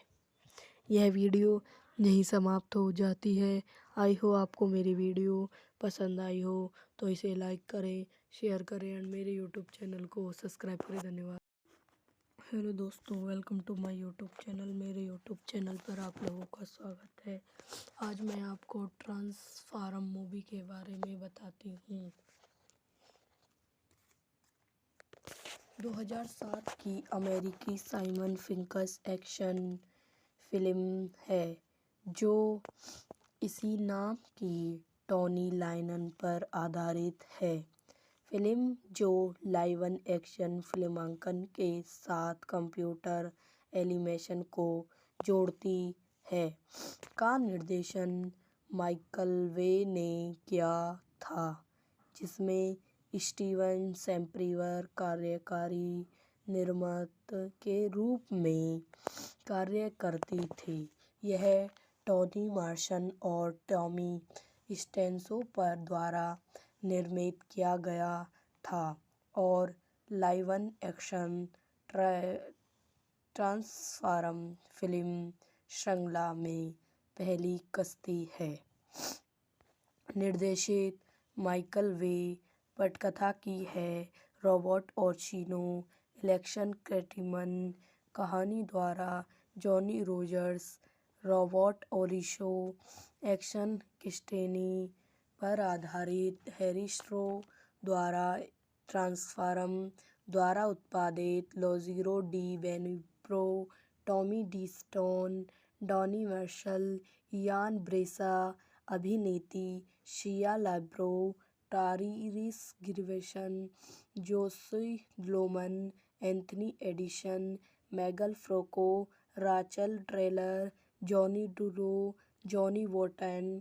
यह वीडियो यहीं समाप्त हो जाती है। आई हो आपको मेरी वीडियो पसंद आई हो तो इसे लाइक करें, शेयर करें और मेरे यूट्यूब चैनल को सब्सक्राइब करें। धन्यवाद। हेलो दोस्तों, welcome to my YouTube channel. मेरे यूट्यूब चैनल पर आप लोगों का स्वागत है। आज मैं आपको ट्रांसफॉर्म मूवी के बारे में बताती हूँ। 2007 की अमेरिकी साइमन फिंकस एक्शन फिल्म है जो इसी नाम की टॉनी लाइनन पर आधारित है। फिल्म जो लाइव एक्शन फिल्मांकन के साथ कंप्यूटर एनिमेशन को जोड़ती है, का निर्देशन माइकल वे ने किया था, जिसमें स्टीवन स्पिलबर्ग कार्यकारी निर्माता के रूप में कार्य करते थे। यह टोनी मॉर्सन और टॉमी स्टेंसो पर द्वारा निर्मित किया गया था और लाइव एक्शन ट्रांसफॉर्म फिल्म श्रृंखला में पहली कस्ती है। निर्देशित माइकल वे, पटकथा की है रॉबर्ट ओर्चिनो, एलेक्स कर्टिमन, कहानी द्वारा Johnny Rogers, Robert Orci, action किस्टेनी पर आधारित हैरी स्ट्रो द्वारा ट्रांसफॉर्म द्वारा उत्पादित Lorenzo di बेनिब्रो, Tommy D stone, Donny Marshall, Ian Bryce, अभिनेत्री Shia LaBeouf, Tyrese Gibson, Josh Loman, Anthony Edison, Megan Franco, Rachel Taylor, Johnny डुरो, Johnny Wharton.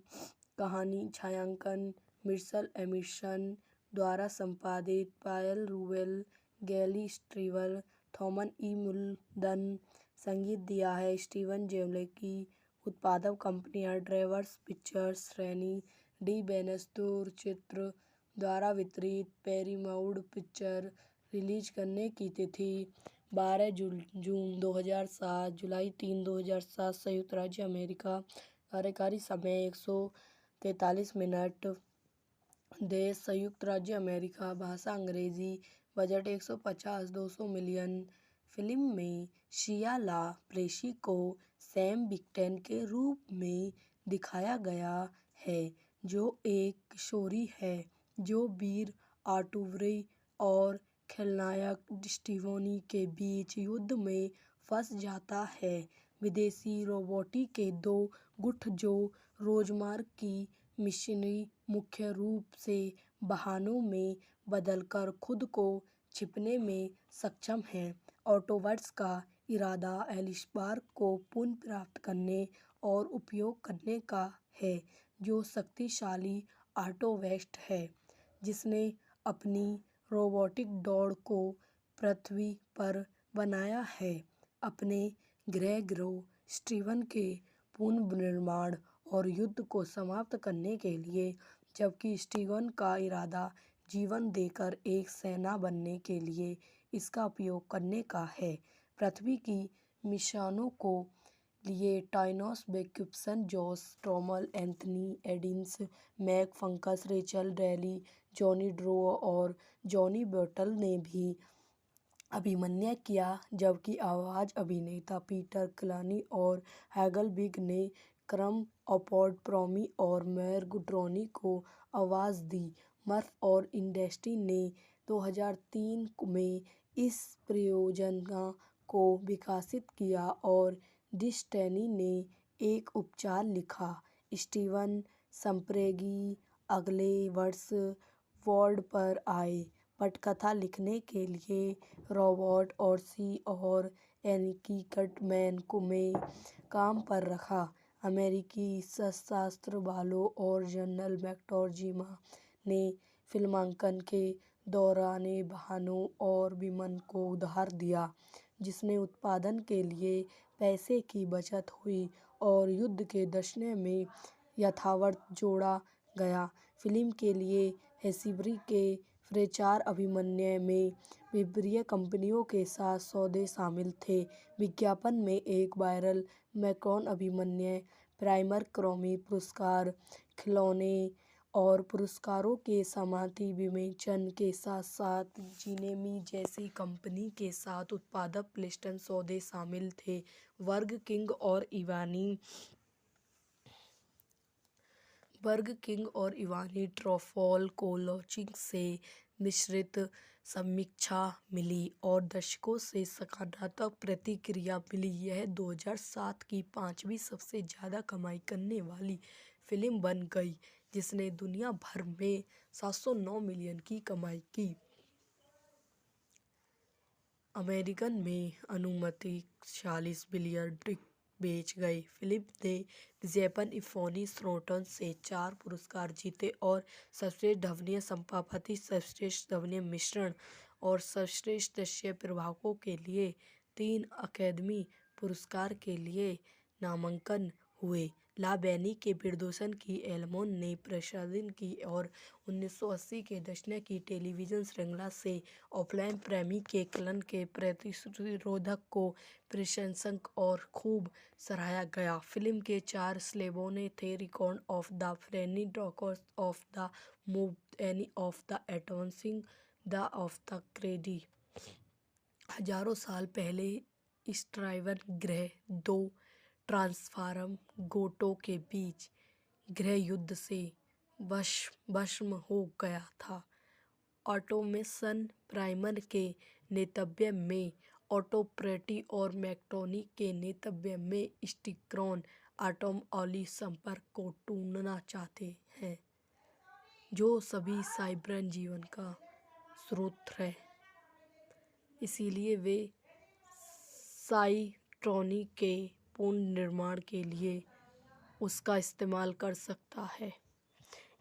कहानी छायांकन Mitchell Emerson द्वारा संपादित, पायल रूबेल, गैली स्ट्रीवर, थॉमस ई मुल्डन। संगीत दिया है स्टीवन जेमलेकी। उत्पादक कंपनियां ड्रीमवर्क्स पिक्चर्स, सैनी डी बेनेस्टोर चित्र द्वारा वितरित, पैरामाउंट पिक्चर। रिलीज करने की तिथि 12 जून 2007, जुलाई 3, 2007, संयुक्त राज्य अमेरिका। कार्यकारी समय 143 मिनट। देश संयुक्त राज्य अमेरिका। भाषा अंग्रेजी। Budget 150-200 million. फिल्म में शिया ला प्रेसी को सैम विक्टर के रूप में दिखाया गया है, जो एक किशोरी है जो वीर आर्टुरो और खलनायक स्टीवनी के बीच युद्ध में फंस जाता है। विदेशी रोबोट के 2 गुट जो रोजमर्रा की मिशनरी मुख्य रूप से वाहनों में बदलकर खुद को छिपाने में सक्षम हैं। ऑटोबॉट्स का इरादा एलिसबर्ग को पुनः प्राप्त करने और उपयोग करने का है, जो शक्तिशाली ऑटोबॉट है जिसने अपनी रोबोटिक दौड़ को पृथ्वी पर बनाया है। अपने ग्रह स्टीवन के पुनर्निर्माण और युद्ध को समाप्त करने के लिए जबकि स्टीवन का इरादा जीवन देकर एक सेना बनने के लिए इसका उपयोग करने का है। पृथ्वी की मिशनों को लिए Tainos बेक्युपसन, Josh trommel, Anthony एडिम्स, Mac fungus, Rachel daily, Johnny draw और जॉनी बर्टल ने भी अभिनय किया, जबकि आवाज़ अभिनेता पीटर क्लानी और हैगल बिग ने क्रम अपॉर्ड प्रॉमी और मैर्ग ड्रोनी को आवाज़ दी। मर्फ और इंडस्ट्री ने 2003 में इस परियोजना को विकसित किया और डिस्टेनी ने एक उपचार लिखा। स्टीवन स्पिलबर्ग अगले वर्ष बोर्ड पर आए। पटकथा लिखने के लिए रॉबर्ट ऑर्सी और एनिकी कटमैन को में काम पर रखा। अमेरिकी सशस्त्र बलों और जनरल मैक्टोर्जिमा ने फिल्मांकन के दौरान वाहनों और विमान को उधार दिया, जिससे उत्पादन के लिए पैसे की बचत हुई और युद्ध के दशक में यथार्थ जोड़ा गया। फिल्म के लिए हेस्बरी के प्रचार अभियान में विभिन्न कंपनियों के साथ सौदे शामिल थे। विज्ञापन में एक वायरल मैकरॉन अभियान, प्राइमर ग्रैमी पुरस्कार, खिलौने और पुरस्कारों के समाप्ति विमोचन के साथ साथ जिनेमी जैसी कंपनी के साथ उत्पादक प्लेसमेंट सौदे शामिल थे। बर्गर किंग और इवानी ट्रूफल को लॉन्चिंग से मिश्रित समीक्षा मिली और दर्शकों से सकारात्मक प्रतिक्रिया मिली। यह 2007 की 5वीं सबसे ज़्यादा कमाई करने वाली फिल्म बन गई, जिसने दुनिया भर में 709 मिलियन की कमाई की। अमेरिकन में अनुमानित 46 बिलियन टिकट बेच गई। फिल्म ने विजेता एंथोनी थॉम्पसन से 4 पुरस्कार जीते और सर्वश्रेष्ठ ध्वनि संपादन, सर्वश्रेष्ठ ध्वनि मिश्रण और सर्वश्रेष्ठ दृश्य प्रभावों के लिए 3 अकादमी पुरस्कार के लिए नामांकन हुए। ला बेनी के निर्देशन की एल्मोन ने प्रसारित की और 1980 के दशक की टेलीविजन श्रृंखला से ऑफलाइन प्रेमी के कलन के प्रतिरोधक को प्रशंसक और खूब सराहा गया। फिल्म के 4 स्लैबों थे: record of the Freny, doctors of the move, any of the advancing, the of the Cradle. हजारों साल पहले स्टीवन ग्रह 2 ट्रांसफॉर्म गोटों के बीच गृह युद्ध से भस्म हो गया था। ऑटोमेशन प्राइमर के नेतृत्व में ऑटोप्रेटी और मैकट्रोनी के नेतृत्व में स्टिक्रॉन एटॉम ऑली संपर्क को ढूंढना चाहते हैं, जो सभी साइबर जीवन का स्रोत है। इसलिए वे साइट्रॉनी के पुनर्निर्माण के लिए उसका इस्तेमाल कर सकता है।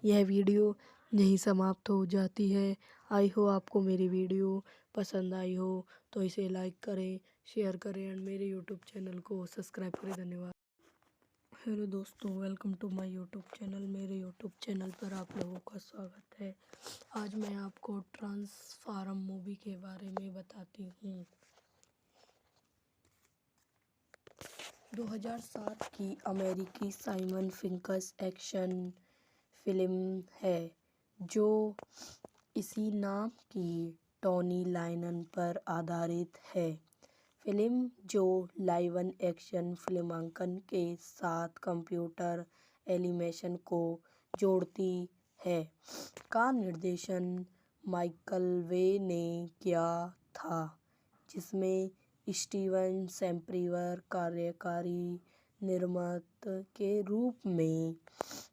यह वीडियो यहीं समाप्त हो जाती है। आई हो आपको मेरी वीडियो पसंद आई हो तो इसे लाइक करें, शेयर करें और मेरे यूट्यूब चैनल को सब्सक्राइब करें। धन्यवाद। हेलो दोस्तों, welcome to my YouTube channel. मेरे यूट्यूब चैनल पर आप लोगों का स्वागत है। आज मैं आपको ट्रांसफॉर्म मूवी के बारे में बताती हूँ। 2007 की अमेरिकी साइमन फिंकस एक्शन फिल्म है जो इसी नाम की टॉनी लाइनन पर आधारित है। फिल्म जो लाइव एक्शन फिल्मांकन के साथ कंप्यूटर एनिमेशन को जोड़ती है, का निर्देशन माइकल वे ने किया था, जिसमें स्टीवन स्पिलबर्ग कार्यकारी निर्माता के रूप में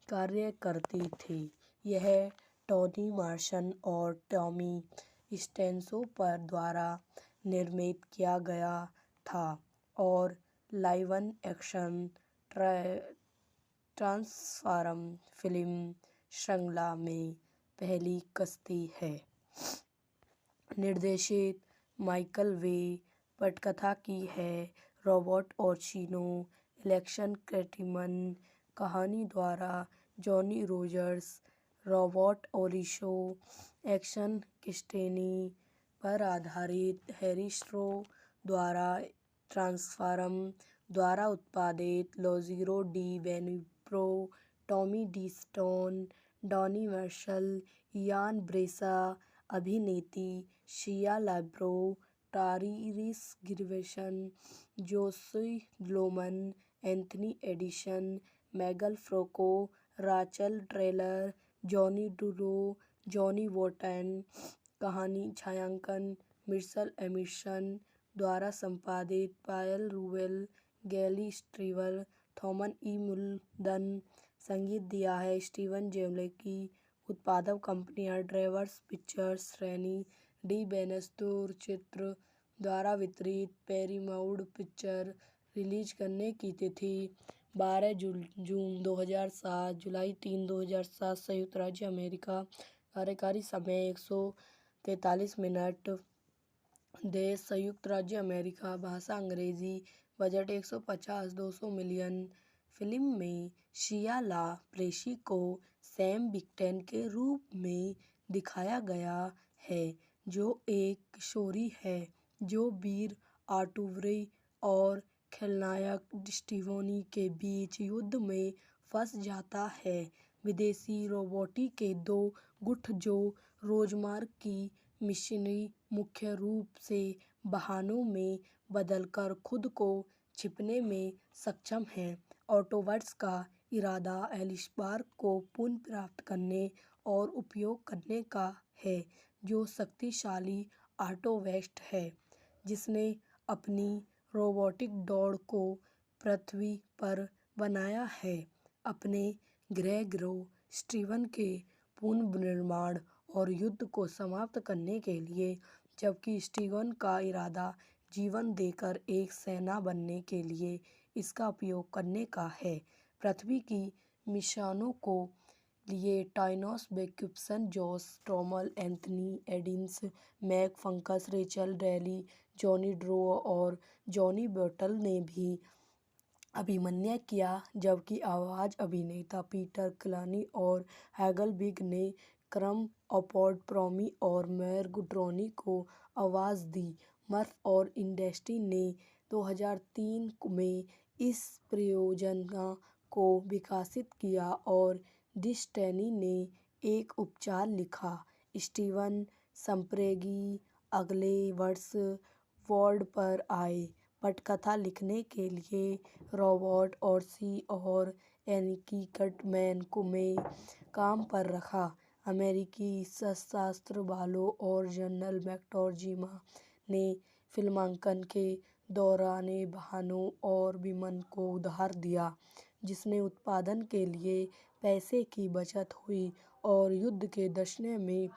कार्य करते थे। यह टोनी मॉर्सन और टॉमी स्टेंसो पर द्वारा निर्मित किया गया था और लाइव एक्शन ट्रांसफॉर्म फिल्म श्रृंखला में पहली कश्ती है। निर्देशित माइकल वे, पटकथा की है रॉबर्ट ऑर्सिनो, एलेक्स कर्टिमन, कहानी द्वारा Johnny Rogers, robot Orci action किस्टेनी पर आधारित हैरी स्ट्रो द्वारा ट्रांसफॉर्म द्वारा उत्पादित लोज़ीरो di बेनिप्रो, Tommy D stone, Donny Marshall, Ian Bryce, अभिनेत्री शिया लाब्रो, टारिस गिरवेशन, जोशी ग्लोमन, Anthony Edison, Megan फ्रोको, Rachel Taylor, Johnny डुरो, Johnny वोटन। कहानी छायांकन मिर्सल एमिशन द्वारा संपादित, पायल रूवेल, गैली स्ट्रीवर, थॉमन ई मुल्डन। संगीत दिया है स्टीवन जेमलेकी। उत्पादक कंपनियां ड्रेवर्स पिक्चर्स, श्रेणी डी बेनेस्तूर चित्र द्वारा वितरित, पेरीमाउड पिक्चर। रिलीज करने की तिथि 12 जून 2007, जुलाई 3, 2007, संयुक्त राज्य अमेरिका। कार्यकारी समय 143 मिनट। देश संयुक्त राज्य अमेरिका। भाषा अंग्रेजी। Budget 150-200 million. फिल्म में शिया ला प्रेसी को सैम बिक्टेन के रूप में दिखाया गया है, जो एक किशोरी है जो वीर आर्टुरी और खलनायक स्टीवनी के बीच युद्ध में फंस जाता है। विदेशी रोबोटिक के दो गुट जो रोजमर्रा की मिशनरी मुख्य रूप से वाहनों में बदलकर खुद को छिपने में सक्षम हैं। ऑटोबॉट्स का इरादा एलिसबार्ग को पुनः प्राप्त करने और उपयोग करने का है, जो शक्तिशाली ऑटोबॉट है जिसने अपनी रोबोटिक दौड़ को पृथ्वी पर बनाया है, अपने गृह ग्रह स्टीवन के पुनर्निर्माण और युद्ध को समाप्त करने के लिए, जबकि स्टीवन का इरादा जीवन देकर एक सेना बनने के लिए इसका उपयोग करने का है। पृथ्वी की मिशनों को लिए Tainos बेक्युपसन, Josh trommel, Anthony एडिन्स, Mac fungus, Rachel daily, Johnny draw और जॉनी बर्टल ने भी अभिनय किया, जबकि आवाज़ अभिनेता पीटर क्लानी और हैगल बिग ने क्रम अपॉर्ड प्रोमी और मैर्ग ड्रोनी को आवाज़ दी। मर्फ और इंडस्ट्री ने 2003 में इस परियोजना को विकसित किया और डिस्टेनी ने एक उपचार लिखा। स्टीवन स्पिलबर्ग अगले वर्ष बोर्ड पर आए पटकथा लिखने के लिए रॉबर्ट ओर्सी और एनिकी कटमैन को में काम पर रखा। अमेरिकी सशस्त्र बलों और जनरल मैक्टोर्जिमा ने फिल्मांकन के दौरान वाहनों और विमान को उधार दिया, जिससे उत्पादन के लिए पैसे की बचत हुई और युद्ध के दृश्य में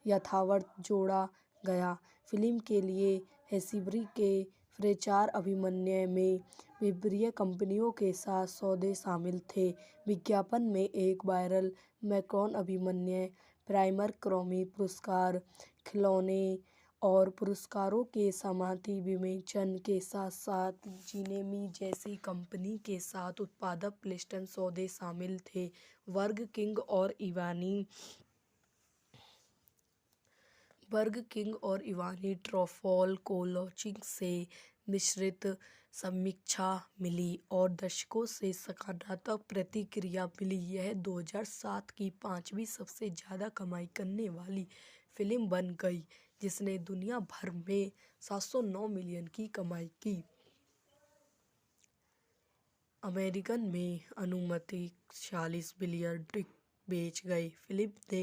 यथार्थ जोड़ा गया। फिल्म के लिए हेस्बरी के प्रचार अभियान में विभिन्न कंपनियों के साथ सौदे शामिल थे। विज्ञापन में एक वायरल मैक्रोन अभियान, प्राइमर ग्रैमी पुरस्कार, खिलौने और पुरस्कारों के समाप्ति विमोचन के साथ साथ जिनेमी जैसी कंपनी के साथ उत्पादक प्लेस्टेशन सौदे शामिल थे। बर्गर किंग और इवानी ट्रूफल को लॉन्चिंग से मिश्रित समीक्षा मिली और दर्शकों से सकारात्मक प्रतिक्रिया मिली। यह 2007 की पांचवीं सबसे ज़्यादा कमाई करने वाली फिल्म बन गई, जिसने दुनिया भर में 709 मिलियन की कमाई की। अमेरिकन में अनुमानित 46 बिलियन टिकट बेच गई। फिल्म ने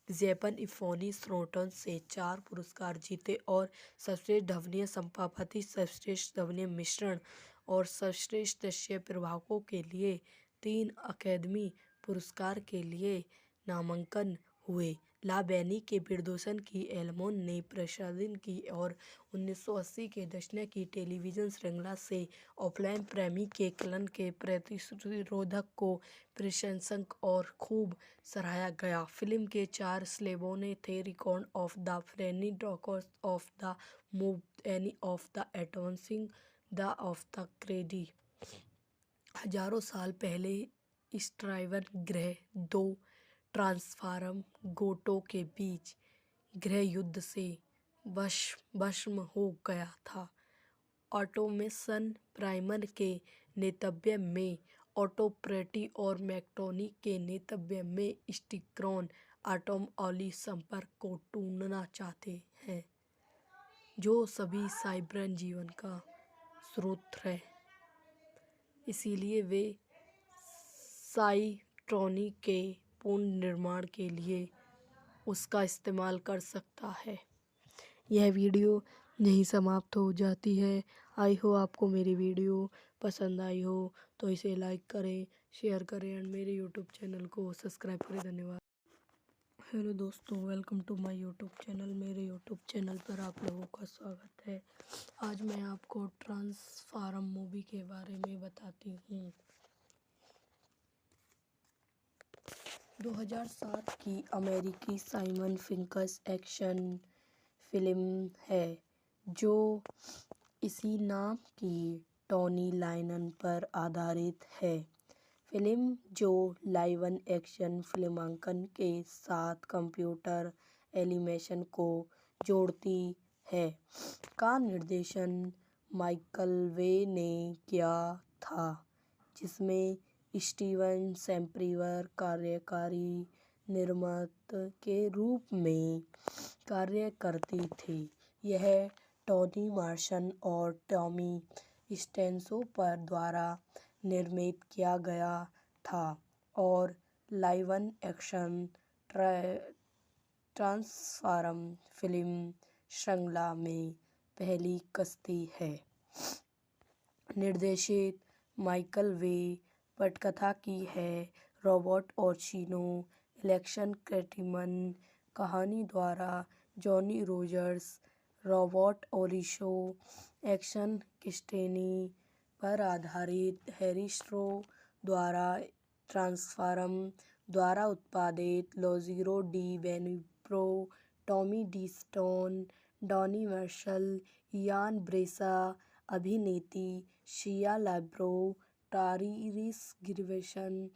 विज्ञापन इफ़ोनी स्रोतों से 4 पुरस्कार जीते और सर्वश्रेष्ठ ध्वनि संपादन, सर्वश्रेष्ठ ध्वनि मिश्रण और सर्वश्रेष्ठ दृश्य प्रभावों के लिए 3 अकादमी पुरस्कार के लिए नामांकन हुए। ला बेनी के निर्देशन की एल्मोन ने प्रसारित की और 1980 के दशक की टेलीविजन श्रृंखला से ऑफलाइन प्रेमी के कलन के प्रतिरोधक को प्रशंसक और खूब सराहा गया। फिल्म के 4 स्लेबों ने थे record of the Freny, doctors of the move, any of the advancing, the of the Cradle. हजारों साल पहले स्टीवन ग्रह 2 ट्रांसफॉर्म गोटों के बीच गृह युद्ध से भस्म हो गया था। ऑटोमेशन प्राइमर के नेतृत्व में ऑटो प्रेटी और मैकट्रोनिक के नेतृत्व में स्टिक्रॉन एटॉम ओली संपर्क को ढूंढना चाहते हैं, जो सभी साइब्रन जीवन का स्रोत है। इसीलिए वे साइट्रॉनिक के पुनर्निर्माण के लिए उसका इस्तेमाल कर सकता है। यह वीडियो यहीं समाप्त हो जाती है। आई हो आपको मेरी वीडियो पसंद आई हो तो इसे लाइक करें, शेयर करें एंड मेरे यूट्यूब चैनल को सब्सक्राइब करें। धन्यवाद। हेलो दोस्तों, welcome to my YouTube channel. मेरे यूट्यूब चैनल पर आप लोगों का स्वागत है। आज मैं आपको ट्रांसफॉर्म मूवी के बारे में बताती हूँ। 2007 की अमेरिकी साइमन फिंकस एक्शन फिल्म है जो इसी नाम की टॉनी लाइनन पर आधारित है। फिल्म जो लाइव एक्शन फिल्मांकन के साथ कंप्यूटर एनिमेशन को जोड़ती है का निर्देशन माइकल वे ने किया था, जिसमें स्टीवन स्पिलबर्ग कार्यकारी निर्माता के रूप में कार्य करती थी। यह टोनी मॉर्सन और टॉमी स्टैनहोप द्वारा निर्मित किया गया था और लाइव एक्शन ट्रांसफॉर्म फिल्म श्रृंखला में पहली कश्ती है। निर्देशित माइकल वे, पटकथा की है रॉबर्ट ओर्चिनो, एलेक्स कर्टिमन, कहानी द्वारा Johnny Rogers, Robert Orci, action किस्टेनी पर आधारित हैरिस्ट्रो द्वारा ट्रांसफॉर्म द्वारा उत्पादित Lorenzo di बेनिब्रो, Tommy D stone, Donny Marshall, Ian Bryce, अभिनेत्री Shia LaBeouf, Tyrese Gibson,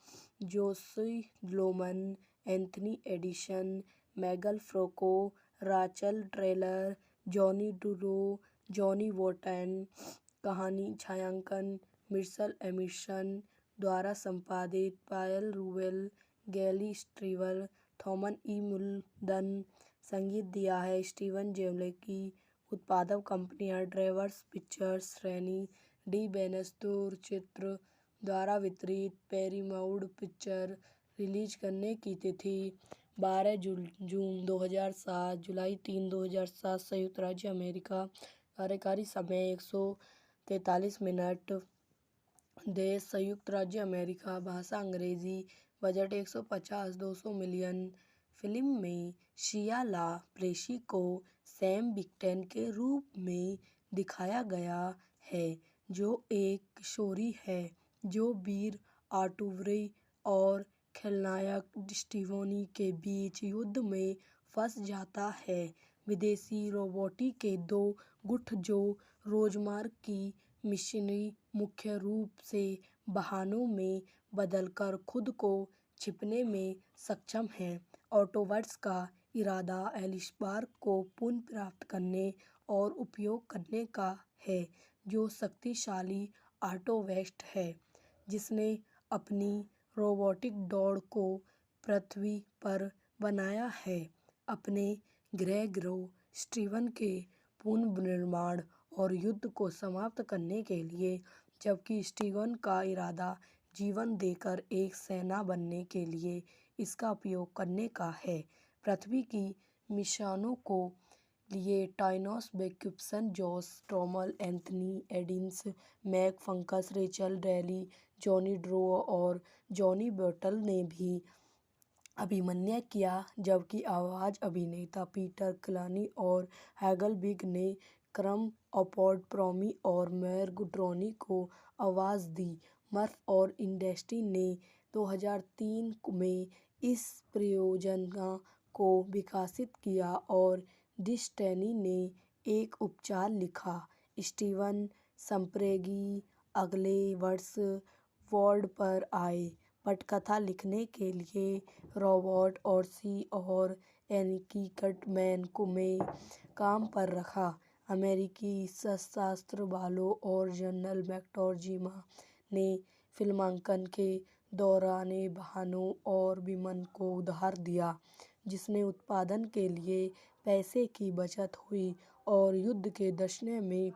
Josh Loman, Anthony Edison, Megan Franco, Rachel Taylor, Johnny डुरो, Johnny Wharton. कहानी छायांकन मिचेल एमर्सन द्वारा संपादित पायल रूबेल, गैली स्ट्रीवर, थॉमस ई मुल्डन। संगीत दिया है स्टीवन ज़ेलिंस्की। उत्पादक कंपनियां ड्रीमवर्क्स पिक्चर्स, रेनी डी बेनेस्टोर चित्र द्वारा वितरित, पैरामाउंट पिक्चर। रिलीज करने की तिथि 12 जून 2007, जुलाई 3, 2007, संयुक्त राज्य अमेरिका। कार्यकारी समय 143 मिनट। देश संयुक्त राज्य अमेरिका। भाषा अंग्रेजी। Budget 150-200 million. फिल्म में शिया लाबेरो को सैम विक्टर के रूप में दिखाया गया है, जो एक किशोरी है जो वीर आर्टुरो और खलनायक स्टीवन के बीच युद्ध में फंस जाता है। विदेशी रोबोट के दो गुट जो रोजमर्रा की मिशनरी मुख्य रूप से वाहनों में बदलकर खुद को छिपाने में सक्षम हैं। ऑटोबॉट्स का इरादा एलिसबर्ग को पुनः प्राप्त करने और उपयोग करने का है, जो शक्तिशाली ऑटोबॉट है जिसने अपनी रोबोटिक दौड़ को पृथ्वी पर बनाया है, अपने गृह ग्रह स्टीवन के पुनर्निर्माण और युद्ध को समाप्त करने के लिए, जबकि स्टीवन का इरादा जीवन देकर एक सेना बनने के लिए इसका उपयोग करने का है। पृथ्वी की मिशनों के लिए Tainos वेकुसन, Josh trommel, Anthony Aedes, Mac fungus, Rachel daily, Johnny draw और जॉनी बर्टल ने भी अभिनय किया, जबकि आवाज़ अभिनेता पीटर क्लनी और हेगल बिग ने क्रम अपॉर्ड प्रोमी और मैर्ग ड्रोनी को आवाज़ दी। मर्फ और इंडस्ट्री ने 2003 में इस परियोजना को विकसित किया और डिस्नी ने एक उपचार लिखा। स्टीवन स्पिलबर्ग अगले वर्ष बोर्ड पर आए। पटकथा लिखने के लिए रॉबर्ट ऑर्सी और एनिकी कटमैन को में काम पर रखा। अमेरिकी सशस्त्र बलों और जनरल मैक्टोर्जिमा ने फिल्मांकन के दौरान वाहनों और विमान को उधार दिया, जिसने उत्पादन के लिए पैसे की बचत हुई और युद्ध के दशक में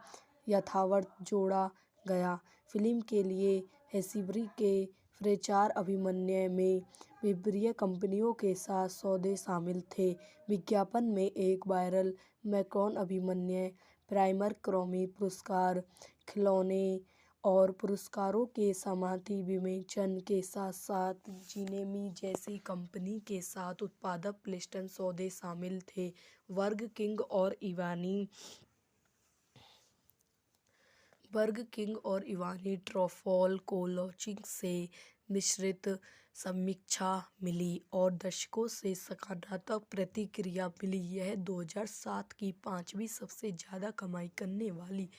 यथावत जोड़ा गया। फिल्म के लिए हेस्बरी के प्रचार अभियान में विभिन्न कंपनियों के साथ सौदे शामिल थे। विज्ञापन में एक वायरल मैक्रोन अभियान, प्राइमर ग्रैमी पुरस्कार, खिलौने और पुरस्कारों के समाप्ति विमोचन के साथ साथ जिनेमी जैसी कंपनी के साथ उत्पादक प्लेस्टेशन सौदे शामिल थे। बर्गर किंग और इवानी ट्रूफल को लॉन्चिंग से मिश्रित समीक्षा मिली और दर्शकों से सकारात्मक प्रतिक्रिया मिली। यह 2007 की 5वीं सबसे ज़्यादा कमाई करने वाली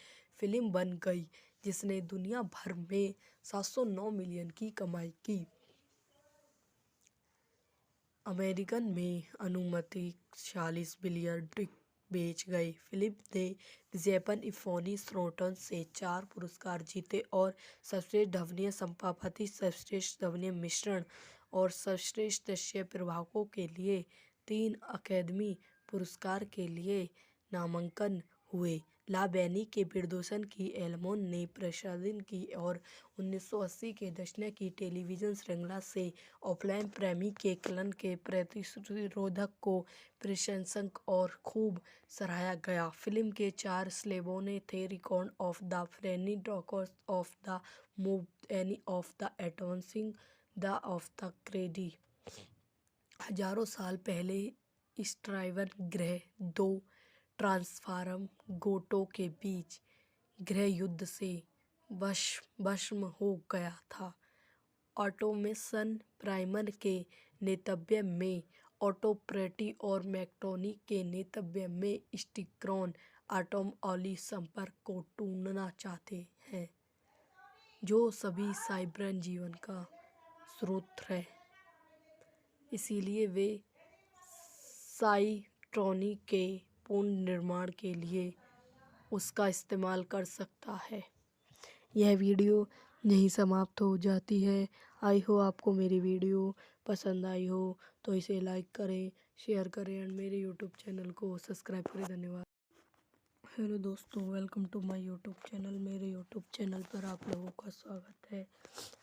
फिल्म बन गई, जिसने दुनिया भर में 709 मिलियन की कमाई की। अमेरिकन में अनुमानित 40 बिलियन टिकट बेच गई। फिल्म ने विजेता एंथोनी शोर्टन से 4 पुरस्कार जीते और सर्वश्रेष्ठ ध्वनि संपादन, सर्वश्रेष्ठ ध्वनि मिश्रण और सर्वश्रेष्ठ दृश्य प्रभावों के लिए 3 अकादमी पुरस्कार के लिए नामांकन हुए। ला बैनी के निर्देशन की एल्मोन ने प्रसारित की और 1980 के दशक की टेलीविजन श्रृंखला से ऑफलाइन प्रेमी के कलन के प्रतिरोधक को प्रशंसक और खूब सराहा गया। फिल्म के 4 स्लैबों थे: record of the Freny, doctors of the move, any of the एटॉन्सिंग, the of the Cradle. हजारों साल पहले स्टीवन ग्रह 2 ट्रांसफॉर्म गोटों के बीच गृह युद्ध से भस्म हो गया था। ऑटोमेशन प्राइमर के नेतृत्व में ऑटोप्रेटी और मैकट्रोनिक के नेतृत्व में स्टिक्रॉन एटॉम ऑली संपर्क को ढूंढना चाहते हैं, जो सभी साइबर जीवन का स्रोत है। इसलिए वे साइट्रॉनिक के पुनर्निर्माण के लिए उसका इस्तेमाल कर सकता है। यह वीडियो यहीं समाप्त हो जाती है। आई हो आपको मेरी वीडियो पसंद आई हो तो इसे लाइक करें, शेयर करें और मेरे यूट्यूब चैनल को सब्सक्राइब करें। धन्यवाद। हेलो दोस्तों, welcome to my YouTube channel. मेरे यूट्यूब चैनल पर आप लोगों का स्वागत है।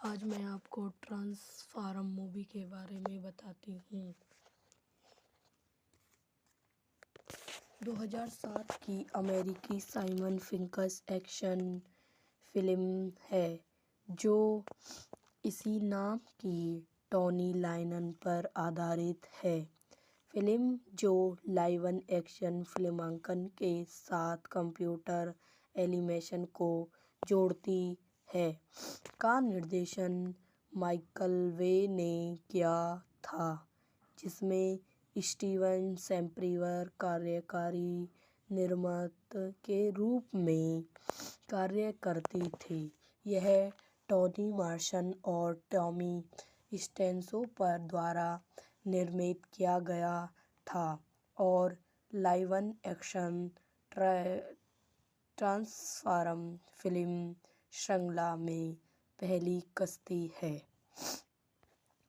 आज मैं आपको ट्रांसफॉर्म मूवी के बारे में बताती हूँ। 2007 की अमेरिकी साइमन फिंकस एक्शन फिल्म है जो इसी नाम की टॉनी लाइनन पर आधारित है। फिल्म जो लाइव एक्शन फिल्मांकन के साथ कंप्यूटर एनिमेशन को जोड़ती है, का निर्देशन माइकल वे ने किया था, जिसमें स्टीवन स्पिलबर्ग कार्यकारी निर्माता के रूप में कार्य करते थे। यह टोनी मॉर्सन और टॉमी स्टेंसो पर द्वारा निर्मित किया गया था और लाइव एक्शन ट्रांसफॉर्म फिल्म श्रृंखला में पहली कश्ती है।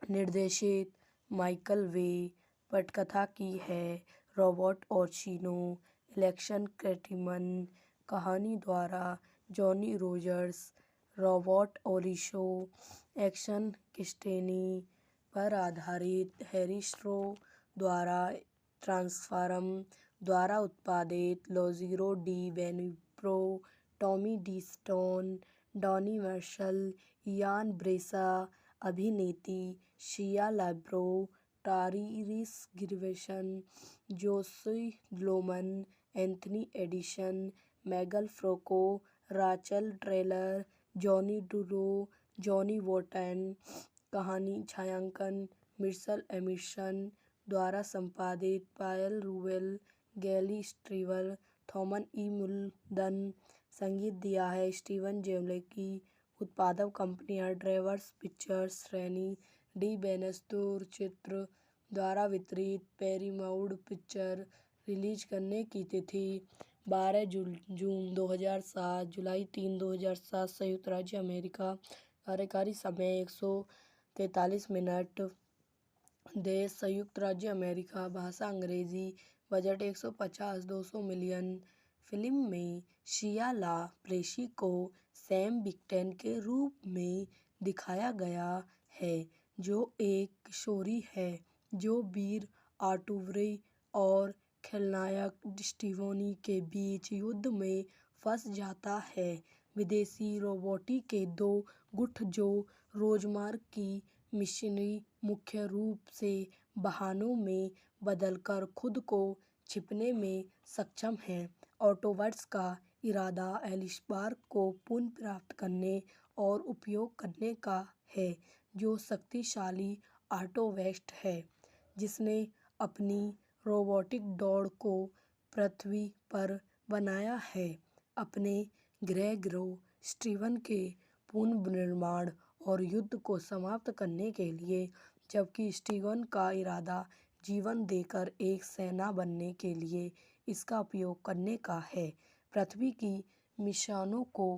निर्देशित माइकल वे, पटकथा की है रॉबर्ट ओर्सिनो, एलेक्स कर्टिमन, कहानी द्वारा Johnny Rogers, Robert Orci, action किस्टेनी पर आधारित हैरी स्ट्रो द्वारा ट्रांसफॉर्म द्वारा उत्पादित, Lorenzo di बेनिब्रो, Tommy D stone, Donny Marshall, Ian Bryce, अभिनेत्री Shia LaBeouf, Tyrese Gibson, Josh Loman, Anthony Edison, Megan Franco, Rachel Taylor, Johnny डुरो, Johnny Wharton. कहानी छायांकन Mitchell Emerson द्वारा संपादित, पायल रूबेल, गैली स्ट्रीवर, थॉमस ई मुल्डन। संगीत दिया है स्टीवन जेम्लेकी। उत्पादक कंपनियां ड्रेवर्स पिक्चर्स, श्रेणी डी बेनेस्तूर चित्र द्वारा वितरित पेरीमाउड पिक्चर रिलीज करने की तिथि 12 जून 2007, जुलाई 3, 2007, संयुक्त राज्य अमेरिका। कार्यकारी समय 143 मिनट। देश संयुक्त राज्य अमेरिका। भाषा अंग्रेजी। Budget 150-200 million. फिल्म में शिया ला प्रेसी को सैम बिक्टेन के रूप में दिखाया गया है, जो एक किशोरी है जो वीर आर्टुरी और खलनायक स्टीवनी के बीच युद्ध में फंस जाता है। विदेशी रोबोटिक के दो गुट जो रोजमर्रा की मिशनरी मुख्य रूप से बहानों में बदलकर खुद को छिपने में सक्षम हैं। ऑटोबॉट्स का इरादा एलिसबार्ग को पुनः प्राप्त करने और उपयोग करने का है, जो शक्तिशाली ऑटोबॉट है जिसने अपनी रोबोटिक दौड़ को पृथ्वी पर बनाया है, अपने गृह ग्रह स्टीवन के पुनर्निर्माण और युद्ध को समाप्त करने के लिए, जबकि स्टीवन का इरादा जीवन देकर एक सेना बनने के लिए इसका उपयोग करने का है। पृथ्वी की मिशनों को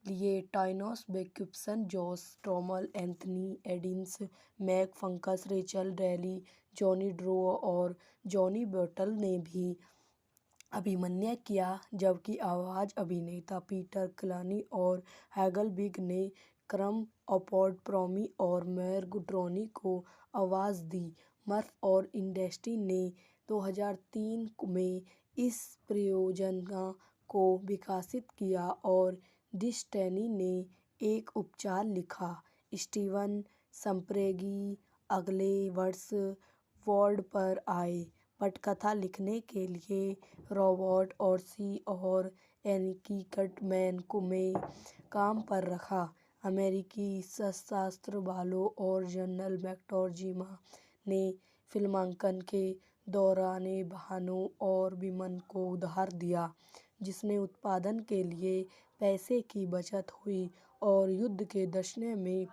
लिए Tainos बेक्युपसन, Josh trommel, Anthony एडिम्स, Mac fungus, Rachel daily, Johnny draw और जॉनी बेटल ने भी अभिनय किया, जबकि आवाज अभिनेता पीटर क्लनी और हैगल बिग ने क्रम अपॉर्ड प्रोमी और मैर्ग ड्रोनी को आवाज दी। मर्फ और इंडस्ट्री ने 2003 में इस परियोजना को विकसित किया और डिस्टेनी ने एक उपचार लिखा। स्टीवन स्पिलबर्ग अगले वर्ष बोर्ड पर आए पटकथा लिखने के लिए रॉबर्ट ऑर्सी और एनिकी कटमैन को में काम पर रखा। अमेरिकी सशस्त्र बलों और जनरल मैक्टोर्जिमा ने फिल्मांकन के दौरान वाहनों और विमान को उधार दिया, जिससे उत्पादन के लिए पैसे की बचत हुई और युद्ध के दृश्य में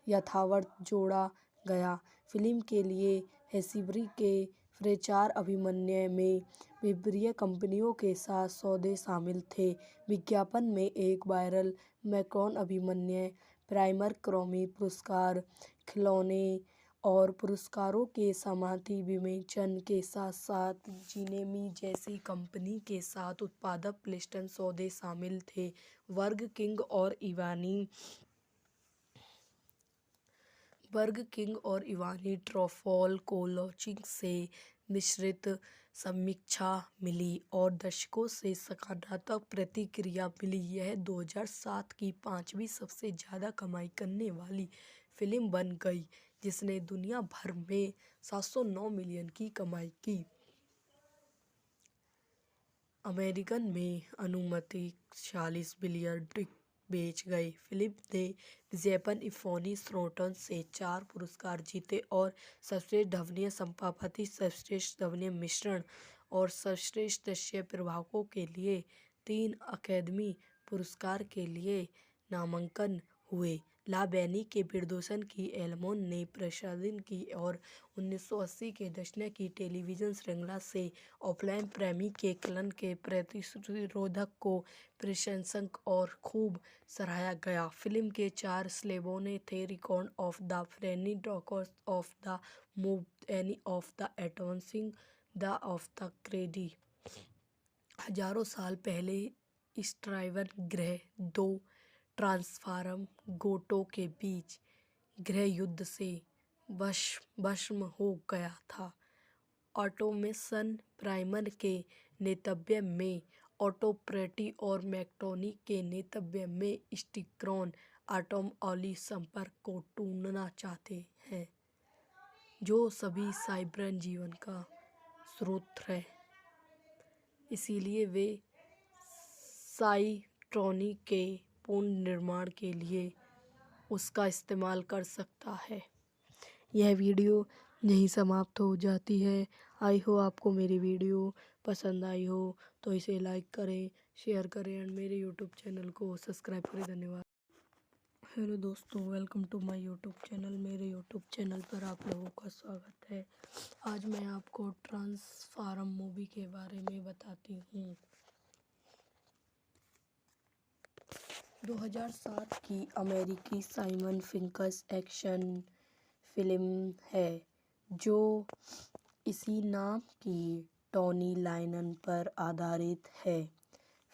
यथार्थ जोड़ा गया। फिल्म के लिए हेस्बरी के प्रचार अभियान में विभिन्न कंपनियों के साथ सौदे शामिल थे। विज्ञापन में एक वायरल मैकरोन अभियान, प्राइमर ग्रैमी पुरस्कार, खिलौने और पुरस्कारों के समाप्ति विमोचन के साथ साथ जिनेमी जैसी कंपनी के साथ उत्पादक प्लेसमेंट सौदे शामिल थे। बर्गर किंग और इवानी ट्रूफल को लॉन्चिंग से मिश्रित समीक्षा मिली और दर्शकों से सकारात्मक प्रतिक्रिया मिली। यह 2007 की 5वीं सबसे ज़्यादा कमाई करने वाली फिल्म बन गई, जिसने दुनिया भर में 709 मिलियन की कमाई की। अमेरिकन में अनुमानित 46 बिलियन टिकट बेच गए। फिल्म ने जैपन इफोनी स्रोतों से 4 पुरस्कार जीते और सर्वश्रेष्ठ ध्वनि संपादन, सर्वश्रेष्ठ ध्वनि मिश्रण और सर्वश्रेष्ठ दृश्य प्रभावों के लिए 3 अकादमी पुरस्कार के लिए नामांकन हुए। ला बैनी के निर्देशन की एल्मोन ने प्रसारित की और 1980 के दशक की टेलीविजन श्रृंखला से ऑफलाइन प्रेमी के कलन के प्रतिरोधक को प्रशंसक और खूब सराहा गया। फिल्म के 4 स्लेबों ने थे record of the Freny, doctors of the move, any of the एटॉन्सिंग, the of the Cradle. हजारों साल पहले स्टीवन ग्रह 2 ट्रांसफॉर्म गोटों के बीच गृह युद्ध से भस्म हो गया था। ऑटोमेशन प्राइमर के नेतृत्व में ऑटोप्रेटी और मैक्टोनी के नेतृत्व में स्टिक्रॉन एटॉम ऑली संपर्क को ढूंढना चाहते हैं, जो सभी साइबर जीवन का स्रोत है। इसलिए वे साइट्रॉनी के पुनर्निर्माण के लिए उसका इस्तेमाल कर सकता है। यह वीडियो यहीं समाप्त हो जाती है। आई हो आपको मेरी वीडियो पसंद आई हो तो इसे लाइक करें, शेयर करें और मेरे यूट्यूब चैनल को सब्सक्राइब करें। धन्यवाद। हेलो दोस्तों, welcome to my YouTube channel. मेरे यूट्यूब चैनल पर आप लोगों का स्वागत है। आज मैं आपको ट्रांसफॉर्म मूवी के बारे में बताती हूँ। 2007 की अमेरिकी साइमन फिंकस एक्शन फिल्म है जो इसी नाम की टॉनी लाइनन पर आधारित है।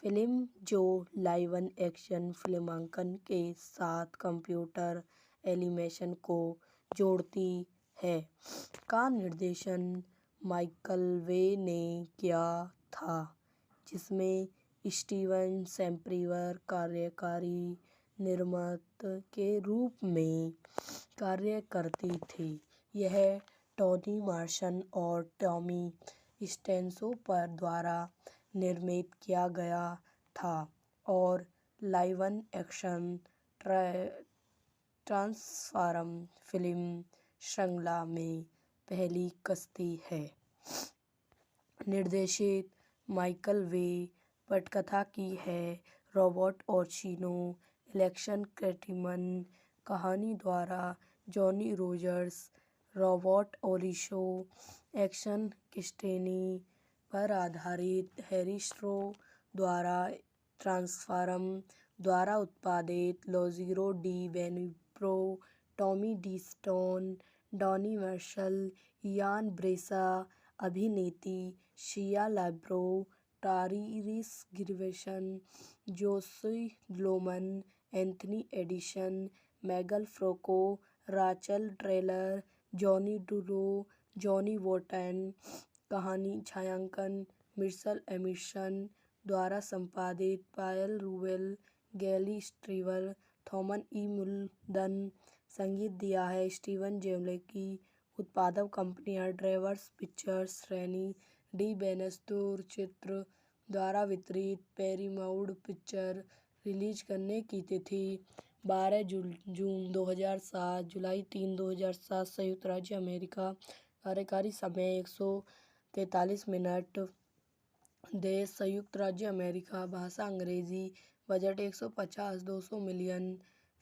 फिल्म जो लाइव एक्शन फिल्मांकन के साथ कंप्यूटर एनिमेशन को जोड़ती है का निर्देशन माइकल वे ने किया था, जिसमें स्टीवन स्पिलबर्ग कार्यकारी निर्माता के रूप में कार्य करती थी। यह टोनी मॉर्सन और टॉमी स्टेंसो पर द्वारा निर्मित किया गया था और लाइव एक्शन ट्रांसफॉर्म फिल्म श्रृंखला में पहली कश्ती है। निर्देशित माइकल वे, पटकथा की है रॉबर्ट ओर्सिनो, एलेक्स कर्टिमन, कहानी द्वारा Johnny Rogers, Robert Orci, action किस्टेनी पर आधारित हैरी स्ट्रो द्वारा ट्रांसफॉर्म द्वारा उत्पादित Lorenzo di बेनिब्रो, Tommy D stone, Donny Marshall, Ian Bryce, अभिनेत्री Shia LaBeouf, Tyrese Gibson, Josh Loman, Anthony Edison, Megan Franco, Rachel Taylor, Johnny डुरो, Johnny Wharton. कहानी छायांकन Mitchell Emerson द्वारा संपादित Paul Rubell, Gary Striver, Thomas E Muldoon. संगीत दिया है Steven ज़ेमेल्की। उत्पादक कंपनियां ड्रीमवर्क्स पिक्चर्स, सैनी डी बेनेस्टोर चित्र द्वारा वितरित, पैरामाउंट पिक्चर। रिलीज करने की तिथि 12 जून 2007, जुलाई 3, 2007, संयुक्त राज्य अमेरिका। कार्यकारी समय 143 मिनट। देश संयुक्त राज्य अमेरिका। भाषा अंग्रेजी। Budget 150-200 million.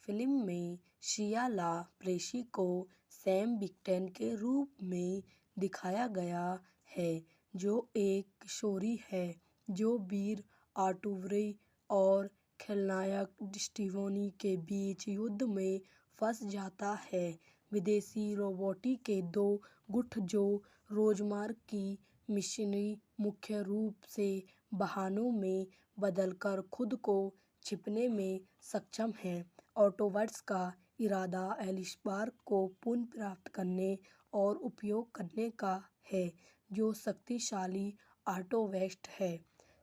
फिल्म में शिया ला प्रेसी को सैम विक्टर के रूप में दिखाया गया है, जो एक किशोरी है जो वीर आर्टुरो और खलनायक स्टीवनी के बीच युद्ध में फंस जाता है। विदेशी रोबोटिक के दो गुट जो रोजमर्रा की मिशनरी मुख्य रूप से वाहनों में बदलकर खुद को छिपाने में सक्षम हैं। ऑटोबॉट्स का इरादा एलिसबर्ग को पुनः प्राप्त करने और उपयोग करने का है, जो शक्तिशाली ऑटोबॉट है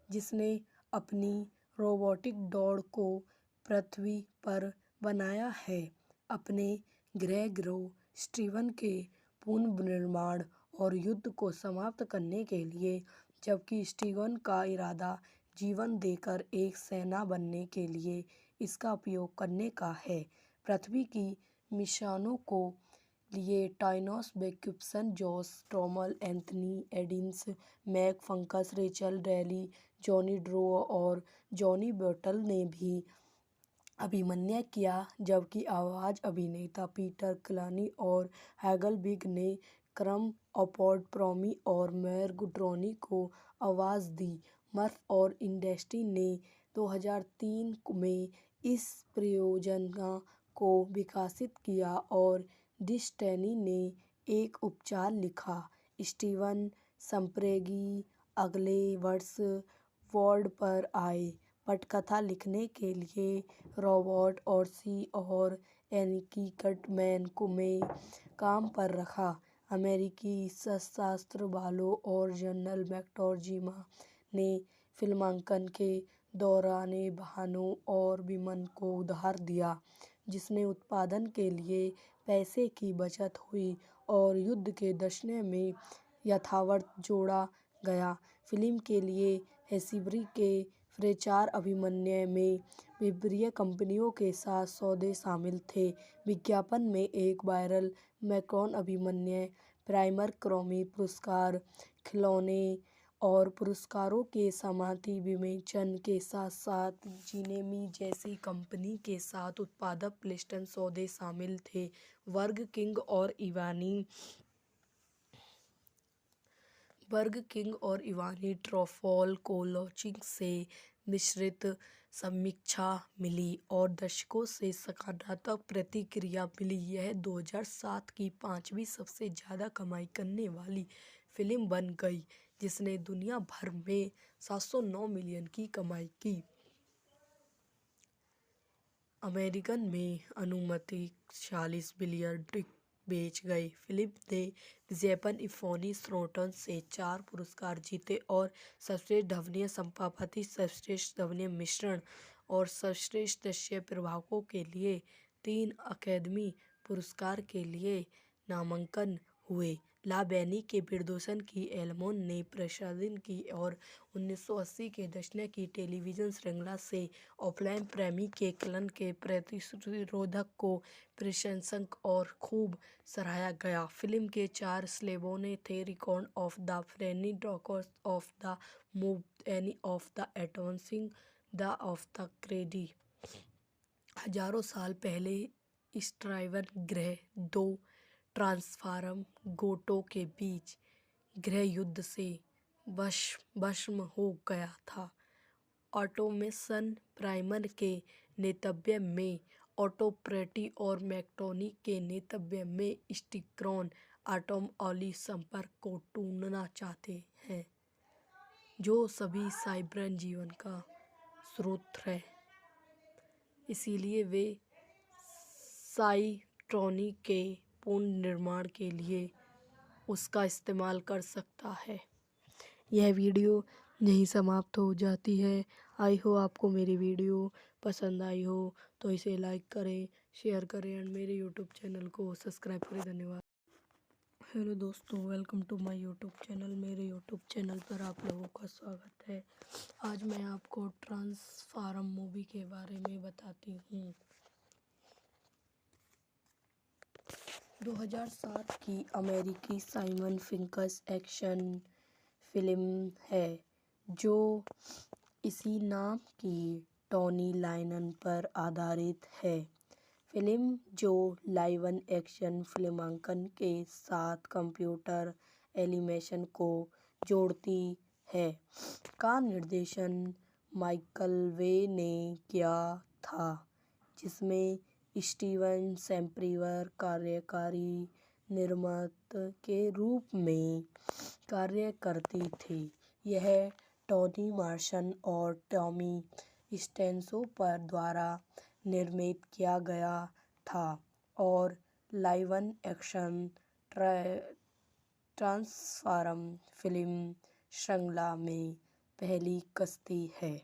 जिसने अपनी रोबोटिक डॉग को पृथ्वी पर बनाया है अपने गृह ग्रह स्टीवन के पुनर्निर्माण और युद्ध को समाप्त करने के लिए, जबकि स्टीवन का इरादा जीवन देकर एक सेना बनने के लिए इसका उपयोग करने का है। पृथ्वी की मिशनों को लिए Tainos वेकुसन, Josh trommel, Anthony Aedes, Mac fungus, Rachel daily, Johnny draw और जॉनी बटल ने भी अभिनय किया, जबकि आवाज़ अभिनेता पीटर क्लनी और हैगल बिग ने क्रम अपॉर्ड प्रोमी और मार्ग ड्रॉनी को आवाज़ दी। मर्फ और इंडस्ट्री ने 2003 में इस परियोजना को विकसित किया और डिस्नी ने एक उपचार लिखा। स्टीवन स्पिलबर्ग अगले वर्ष बोर्ड पर आए। पटकथा लिखने के लिए रॉबर्ट ओर्सी और एनिक कर्टमैन को में काम पर रखा। अमेरिकी सशस्त्र बलों और जनरल मैक्टोर्जिमा ने फिल्मांकन के दौरान वाहनों और विमान को उधार दिया, जिससे उत्पादन के लिए पैसे की बचत हुई और युद्ध के दृश्य में यथार्थ जोड़ा गया। फिल्म के लिए हैरीसबर्ग के प्रचार अभियान में विभिन्न कंपनियों के साथ सौदे शामिल थे। विज्ञापन में एक वायरल मैकरोन अभियान, प्राइमर ग्रैमी पुरस्कार, खिलौने और पुरस्कारों के समाप्ति विवेचन के साथ साथ जिनेमी जैसी कंपनी के साथ उत्पादक प्लेस्टन सौदे शामिल थे। बर्गर किंग और इवानी ट्रूफल को लॉन्चिंग से मिश्रित समीक्षा मिली और दर्शकों से सकारात्मक प्रतिक्रिया मिली। यह 2007 की 5वीं सबसे ज़्यादा कमाई करने वाली फिल्म बन गई, जिसने दुनिया भर में 709 मिलियन की कमाई की। अमेरिकन में अनुमानित 46 बिलियन टिकट बेच गए। फिल्म ने विज्ञापन इफ़ोनी स्रोतों से 4 पुरस्कार जीते और सर्वश्रेष्ठ ध्वनि संपादन, सर्वश्रेष्ठ ध्वनि मिश्रण और सर्वश्रेष्ठ दृश्य प्रभावों के लिए 3 अकादमी पुरस्कार के लिए नामांकन हुए। ला बैनी के निर्देशन की एल्मोन ने प्रसारित की और 1980 के दशक की टेलीविजन श्रृंखला से ऑफलाइन प्रेमी के कलन के प्रतिरोधक को प्रशंसक और खूब सराहा गया। फिल्म के 4 स्लैबों थे: record of the Freny, doctors of the move, any of the एटॉन्सिंग, the of the Cradle. हजारों साल पहले स्टीवन ग्रह 2 ट्रांसफॉर्म गोटों के बीच गृह युद्ध से भस्म हो गया था। ऑटोमेशन प्राइमर के नेतृत्व में ऑटोप्रेटी और मैकटोनी के नेतृत्व में स्टिक्रॉन आटोमॉली संपर्क को ढूंढना चाहते हैं, जो सभी साइबर जीवन का स्रोत है। इसीलिए वे साइट्रॉनी के पुनर्निर्माण के लिए उसका इस्तेमाल कर सकता है। यह वीडियो यहीं समाप्त हो जाती है। आई हो आपको मेरी वीडियो पसंद आई हो तो इसे लाइक करें, शेयर करें और मेरे यूट्यूब चैनल को सब्सक्राइब करें। धन्यवाद। हेलो दोस्तों, welcome to my YouTube channel. मेरे यूट्यूब चैनल पर आप लोगों का स्वागत है। आज मैं आपको ट्रांसफॉर्म मूवी के बारे में बताती हूँ। 2007 की अमेरिकी साइमन फिंकस एक्शन फिल्म है जो इसी नाम की टॉनी लाइनन पर आधारित है। फिल्म जो लाइव एक्शन फिल्मांकन के साथ कंप्यूटर एनिमेशन को जोड़ती है, का निर्देशन माइकल वे ने किया था, जिसमें स्टीवन स्पिलबर्ग कार्यकारी निर्माता के रूप में कार्य करते थे। यह टोनी मॉर्सन और टॉमी स्टेंसो पर द्वारा निर्मित किया गया था और लाइव एक्शन ट्रांसफॉर्म फिल्म श्रृंखला में पहली कस्ती है।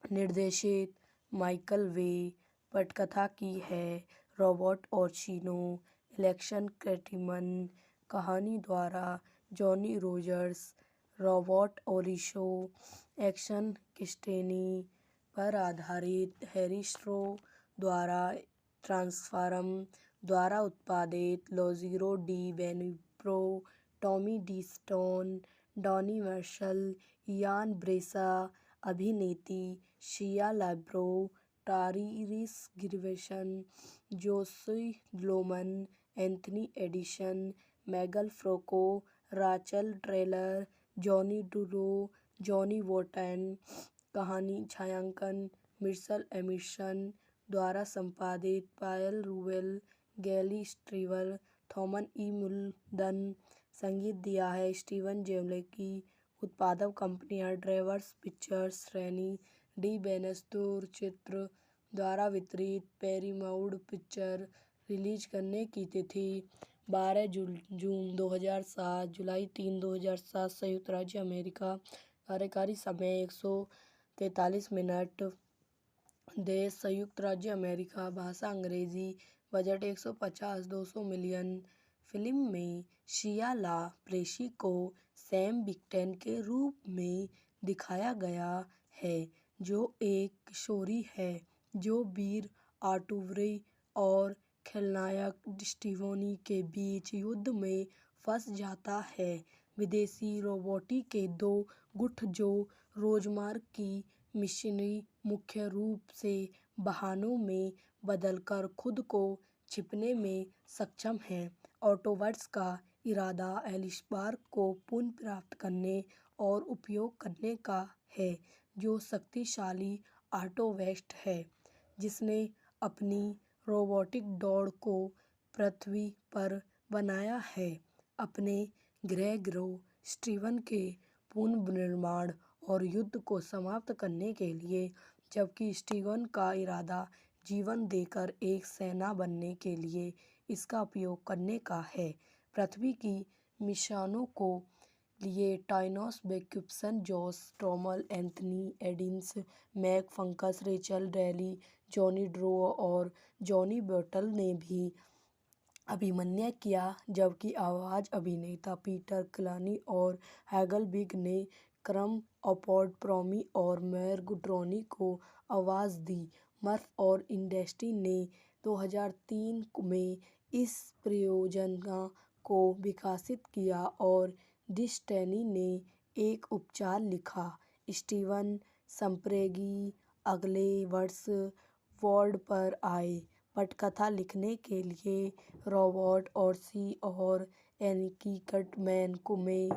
निर्देशित माइकल वे, पटकथा की है रॉबर्ट ओर्चिनो, एलेक्स कर्टिमन, कहानी द्वारा Johnny Rogers, Robert Orci, action क्रिस्टेनी पर आधारित हैरी स्ट्रो द्वारा ट्रांसफॉर्म द्वारा उत्पादित, Lorenzo di बेनिब्रो, Tommy D stone, Donny Marshall, Ian Bryce, अभिनेत्री Shia LaBeouf, Tyrese Gibson, Josh Loman, Anthony Edison, Megan Franco, Rachel Taylor, Johnny डुरो, Johnny Wharton. कहानी छायांकन Mitchell Amundsen द्वारा संपादित, पायल रूबेल, गैली स्ट्रीवर, थॉमस ई मुल्डन। संगीत दिया है स्टीवन जेमलेकी। उत्पादक कंपनियां DreamWorks pictures, Saini D Bannister चित्र द्वारा वितरित, पैरामाउंट पिक्चर। रिलीज करने की तिथि 12 जून 2007, जुलाई 3, 2007, संयुक्त राज्य अमेरिका। कार्यकारी समय 143 मिनट। देश संयुक्त राज्य अमेरिका। भाषा अंग्रेजी। Budget 150-200 million. फिल्म में शिया ला प्रेसी को सैम विक्टर के रूप में दिखाया गया है, जो एक किशोरी है जो वीर आर्टुरो और खलनायक स्टीवनी के बीच युद्ध में फंस जाता है। विदेशी रोबोटिक के दो गुट जो रोजमर्रा की मिशनरी मुख्य रूप से वाहनों में बदलकर खुद को छिपने में सक्षम हैं। ऑटोबॉट्स का इरादा एलिसबार्ग को पुनः प्राप्त करने और उपयोग करने का है, जो शक्तिशाली ऑटोबॉट है जिसने अपनी रोबोटिक दौड़ को पृथ्वी पर बनाया है, अपने गृह ग्रह स्टीवन के पुनर्निर्माण और युद्ध को समाप्त करने के लिए, जबकि स्टीवन का इरादा जीवन देकर एक सेना बनने के लिए इसका उपयोग करने का है। पृथ्वी की मिशनों को लिए Tainos बेक्युपसन, Josh Duhamel, Anthony एडिन्स, Mac fungus, Rachel daily, Johnny draw और जॉनी बेटल ने भी अभिनय किया, जबकि आवाज अभिनेता पीटर क्लानी और हैगल बिग ने क्रम अपॉर्ड प्रोमी और मैर्ग ड्रोनी को आवाज़ दी। मर्फ और इंडस्ट्री ने 2003 में इस परियोजना को विकसित किया और डिस्टेनी ने एक उपचार लिखा। स्टीवन स्पिलबर्ग अगले वर्ष बोर्ड पर आए पटकथा लिखने के लिए रॉबर्ट ऑर्सी और एनिकी कटमैन को में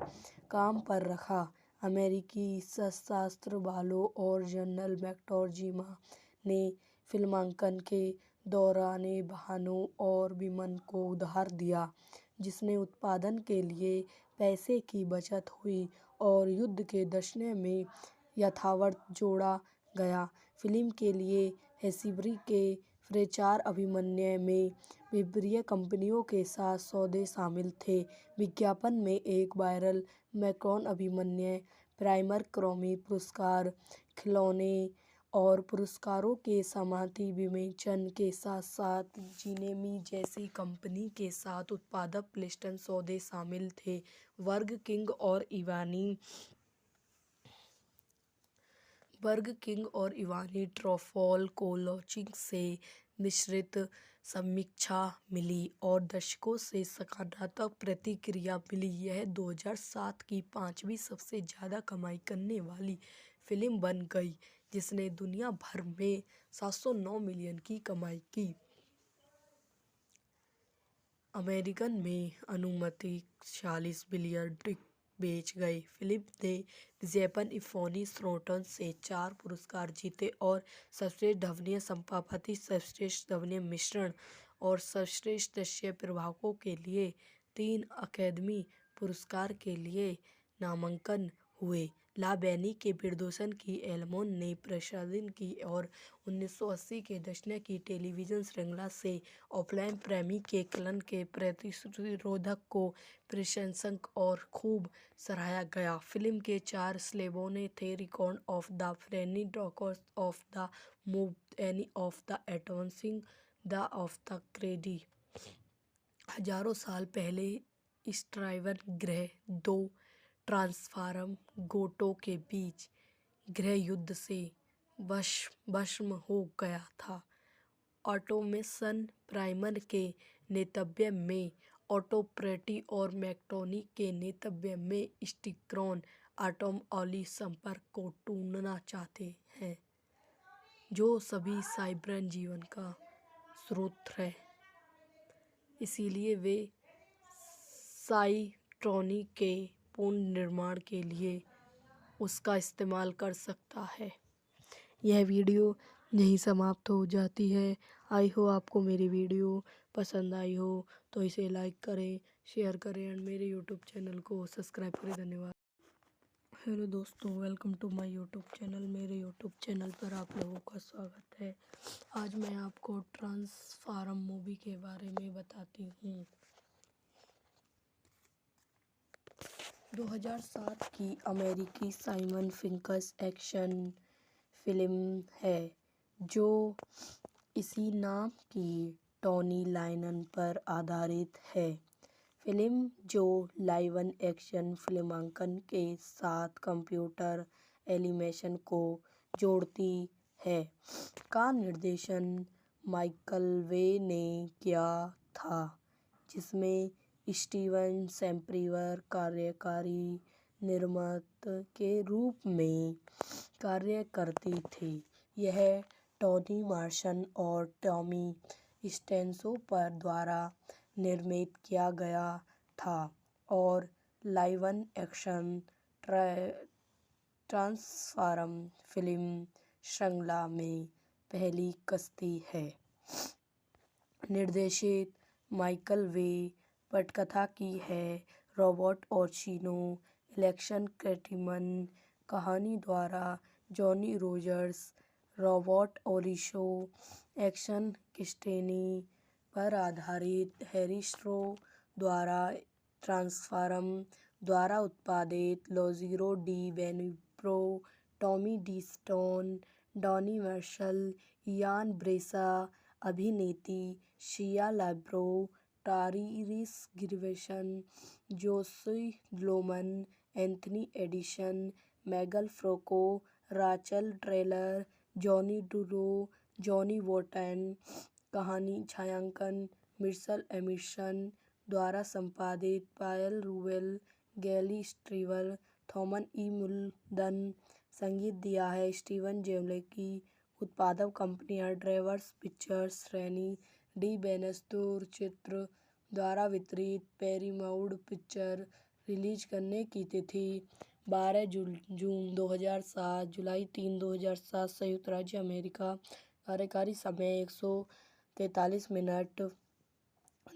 काम पर रखा। अमेरिकी सशस्त्र बलों और जनरल मैक्टोर्जिमा ने फिल्मांकन के दौरान वाहनों और विमान को उधार दिया, जिससे उत्पादन के लिए पैसे की बचत हुई और युद्ध के दशक में यथार्थ जोड़ा गया। फिल्म के लिए हैरिसन के प्रचार अभियान में विभिन्न कंपनियों के साथ सौदे शामिल थे। विज्ञापन में एक वायरल मैकॉन अभियान, प्राइमर ग्रैमी पुरस्कार, खिलौने और पुरस्कारों के समाप्ति विमोचन के साथ साथ जिनेमी जैसी कंपनी के साथ उत्पादक प्लेसमेंट सौदे शामिल थे। बर्गर किंग और इवानी ट्रूफल को लॉन्चिंग से मिश्रित समीक्षा मिली और दर्शकों से सकारात्मक प्रतिक्रिया मिली। यह 2007 की 5वीं सबसे ज़्यादा कमाई करने वाली फिल्म बन गई, जिसने दुनिया भर में 709 मिलियन की कमाई की। अमेरिका में अनुमानित 40 बिलियन टिकट बेच गई। फिल्म ने जैपन इफ़ोनी स्ट्रोटन से 4 पुरस्कार जीते और सर्वश्रेष्ठ ध्वनि संपादन, सर्वश्रेष्ठ ध्वनि मिश्रण और सर्वश्रेष्ठ दृश्य प्रभावों के लिए 3 अकादमी पुरस्कार के लिए नामांकन हुए। ला बेनी के निर्देशन की एल्मोन ने प्रसारित की और 1980 के दशक की टेलीविजन श्रृंखला से ऑफलाइन प्रेमी के कलन के प्रतिरोधक को प्रशंसक और खूब सराहा गया। फिल्म के 4 स्लैबों थे: record of the Freny, doctors of the move, any of the advancing, the of the Cradle. हजारों साल पहले स्टीवन ग्रह 2 ट्रांसफॉर्म गोटों के बीच गृह युद्ध से भस्म हो गया था। ऑटोमेशन प्राइमर के नेतृत्व में ऑटोप्रेटी और मैकट्रोनी के नेतृत्व में स्टिक्रॉन एटॉम ऑली संपर्क को ढूंढना चाहते हैं, जो सभी साइबर जीवन का स्रोत है। इसलिए वे साइट्रॉनी के पुनर्निर्माण के लिए उसका इस्तेमाल कर सकता है। यह वीडियो यहीं समाप्त हो जाती है। आई हो आपको मेरी वीडियो पसंद आई हो तो इसे लाइक करें, शेयर करें एंड मेरे यूट्यूब चैनल को सब्सक्राइब करें। धन्यवाद। हेलो दोस्तों, welcome to my YouTube channel. मेरे यूट्यूब चैनल पर आप लोगों का स्वागत है। आज मैं आपको ट्रांसफॉर्म मूवी के बारे में बताती हूँ। 2007 की अमेरिकी साइमन फिंकस एक्शन फिल्म है जो इसी नाम की टॉनी लाइनन पर आधारित है। फिल्म जो लाइव एक्शन फिल्मांकन के साथ कंप्यूटर एनिमेशन को जोड़ती है, का निर्देशन माइकल वे ने किया था, जिसमें स्टीवन सेम्प्रीवर कार्यकारी निर्माता के रूप में कार्य करती थी। यह टोनी मार्शन और टॉमी स्टेंसो पर द्वारा निर्मित किया गया था और लाइव एक्शन ट्रांसफॉर्म फिल्म श्रृंखला में पहली कश्ती है। निर्देशित माइकल वे, पटकथा की है रॉबर्ट ओर्चिनो, इलेक्शन क्रेटिमन, कहानी द्वारा Johnny Rogers, Robert Orci, action किस्टेनी पर आधारित हैरी स्ट्रो द्वारा ट्रांसफॉर्म द्वारा उत्पादित लोज़िरो di बेनिब्रो, Tommy D stone, Donny Marshall, Ian Bryce, अभिनेत्री Shia LaBeouf, Tyrese Gibson, Josh Loman, Anthony Edison, Megan फ्रोको, Rachel Taylor, Johnny डुरो, Johnny वोटन। कहानी छायांकन मिर्सल एमिसन द्वारा संपादित, पायल रूवेल, गैली स्ट्रीवर, थॉमस ई मुल्डन। संगीत दिया है स्टीवन जेमलेकी। उत्पादक कंपनियां ड्रेवर्स पिक्चर्स, श्रेणी डी बेनेस्तूर चित्र द्वारा वितरित, पैरामाउंट पिक्चर। रिलीज करने की तिथि 12 जून 2007, जुलाई 3, 2007, संयुक्त राज्य अमेरिका। कार्यकारी समय 143 मिनट।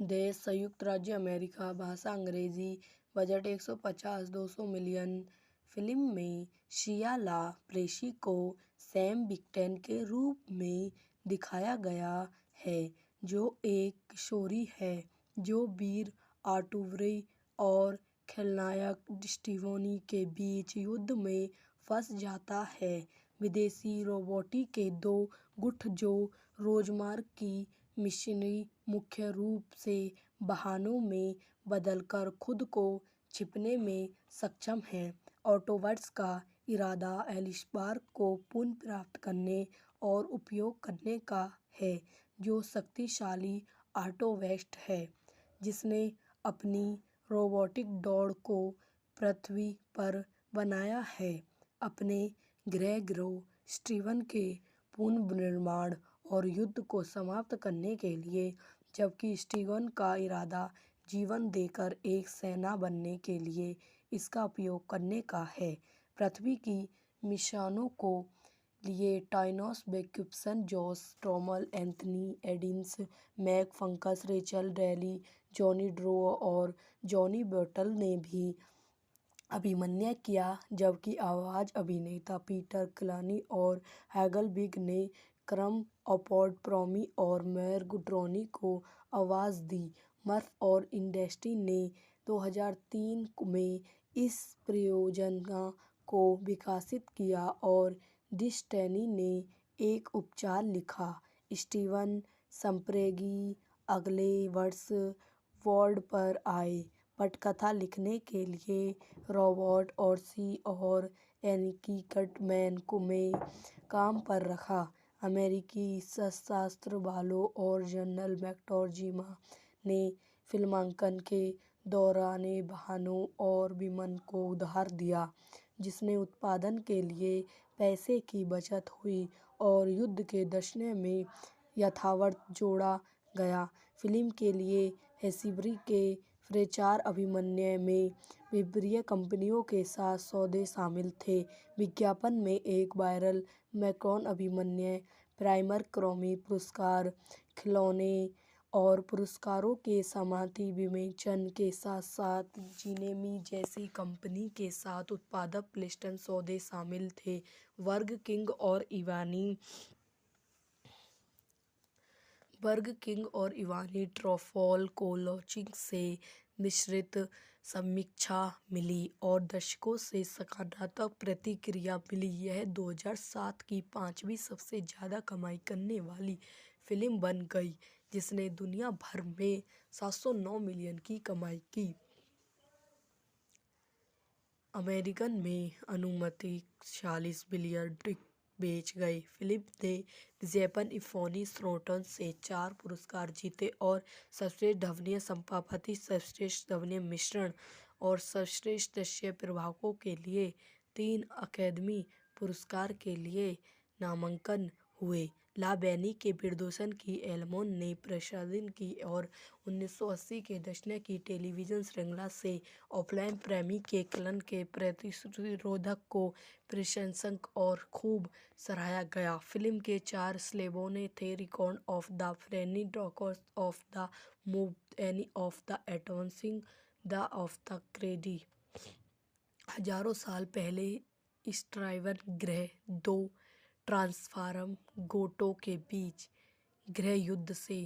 देश संयुक्त राज्य अमेरिका। भाषा अंग्रेजी। Budget 150-200 million. फिल्म में शिया ला प्रेसी को सैम बिग्टेन के रूप में दिखाया गया है, जो एक किशोरी है जो वीर आर्टुरी और खलनायक स्टीवनी के बीच युद्ध में फंस जाता है। विदेशी रोबोटिक के दो गुट जो रोजमर्रा की मिशनरी मुख्य रूप से वाहनों में बदलकर खुद को छिपने में सक्षम हैं। ऑटोबॉट्स का इरादा एलिसबार्ग को पुनः प्राप्त करने और उपयोग करने का है, जो शक्तिशाली ऑटोबॉट है जिसने अपनी रोबोटिक दौड़ को पृथ्वी पर बनाया है, अपने गृह ग्रह स्टीवन के पुनर्निर्माण और युद्ध को समाप्त करने के लिए, जबकि स्टीवन का इरादा जीवन देकर एक सेना बनने के लिए इसका उपयोग करने का है। पृथ्वी की मिशनों को लिए Tyrese Gibson, Josh trommel, Anthony एडिम्स, Mac fungus, Rachel daily, Johnny draw और जॉनी बर्टल ने भी अभिनय किया, जबकि आवाज़ अभिनेता पीटर किलानी और हैगल बिग ने क्रम अपॉर्ड प्रोमी और मैर्ग ड्रोनी को आवाज़ दी। मर्फ और इंडस्ट्री ने 2003 में इस परियोजना को विकसित किया और डिस्टेनी ने एक उपचार लिखा। स्टीवन स्पिलबर्ग अगले वर्ष बोर्ड पर आए पटकथा लिखने के लिए रॉबर्ट ओर्ची और एनिकी कटमैन को में काम पर रखा। अमेरिकी सशस्त्र बलों और जनरल मैक्टोर्जिमा ने फिल्मांकन के दौरान वाहनों और विमान को उधार दिया, जिससे उत्पादन के लिए पैसे की बचत हुई और युद्ध के दृश्य में यथार्थ जोड़ा गया। फिल्म के लिए हेस्बरी के प्रचार अभियान में विभिन्न कंपनियों के साथ सौदे शामिल थे। विज्ञापन में एक वायरल मैक्रोन अभियान, प्राइमर ग्रैमी पुरस्कार, खिलौने और पुरस्कारों के समाप्ति विमोचन के साथ साथ जिनेमी जैसी कंपनी के साथ उत्पादक प्लेस्टेशन सौदे शामिल थे। बर्गर किंग और इवानी ट्रूफल को लॉन्चिंग से मिश्रित समीक्षा मिली और दर्शकों से सकारात्मक प्रतिक्रिया मिली। यह 2007 की 5वीं सबसे ज़्यादा कमाई करने वाली फिल्म बन गई, जिसने दुनिया भर में 709 मिलियन की कमाई की। अमेरिकन में अनुमानित $46 बिलियन बेच गए। फिल्म ने विज्ञापन इफ़ोनी स्रोतों से 4 पुरस्कार जीते और सर्वश्रेष्ठ ध्वनि संपादन, सर्वश्रेष्ठ ध्वनि मिश्रण और सर्वश्रेष्ठ दृश्य प्रभावों के लिए 3 अकादमी पुरस्कार के लिए नामांकन हुए। ला बैनी के निर्देशन की एल्मोन ने प्रसारित की और 1980 के दशक की टेलीविजन श्रृंखला से ऑफलाइन प्रेमी के कलन के प्रतिरोधक को प्रशंसक और खूब सराहा गया। फिल्म के 4 स्लेबों ने थे record of the Freny dockers of the move any of the advancing the of the Cradle. हजारों साल पहले स्ट्राइवन ग्रह 2 ट्रांसफार्म गोटों के बीच गृह युद्ध से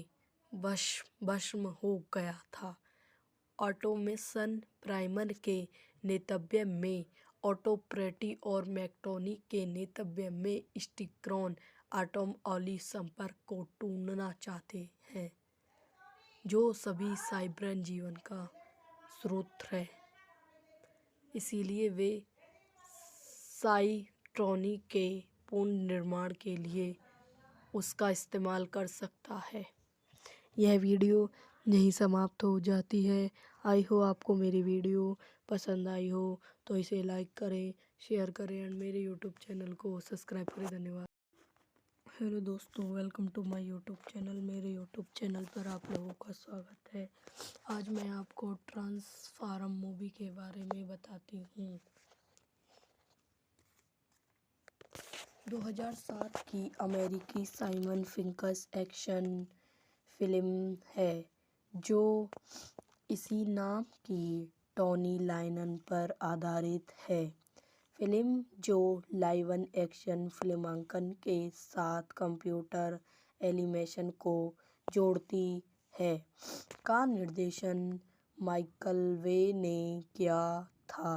भस्म हो गया था। ऑटोमेशन प्राइमर के नेतृत्व में ऑटोप्रेटी और मैकटोनी के नेतृत्व में स्टिक्रॉन एटॉम ऑली संपर्क को ढूंढना चाहते हैं, जो सभी साइब्रन जीवन का स्रोत है। इसीलिए वे साइट्रॉनी के पुनर्निर्माण के लिए उसका इस्तेमाल कर सकता है। यह वीडियो यहीं समाप्त हो जाती है। आई हो आपको मेरी वीडियो पसंद आई हो तो इसे लाइक करें, शेयर करें एंड मेरे यूट्यूब चैनल को सब्सक्राइब करें। धन्यवाद। हेलो दोस्तों, welcome to my YouTube channel. मेरे यूट्यूब चैनल पर आप लोगों का स्वागत है। आज मैं आपको ट्रांसफॉर्म मूवी के बारे में बताती हूँ। 2007 की अमेरिकी साइमन फिंकस एक्शन फिल्म है जो इसी नाम की टॉनी लाइनन पर आधारित है। फिल्म जो लाइव एक्शन फिल्मांकन के साथ कंप्यूटर एनिमेशन को जोड़ती है का निर्देशन माइकल वे ने किया था,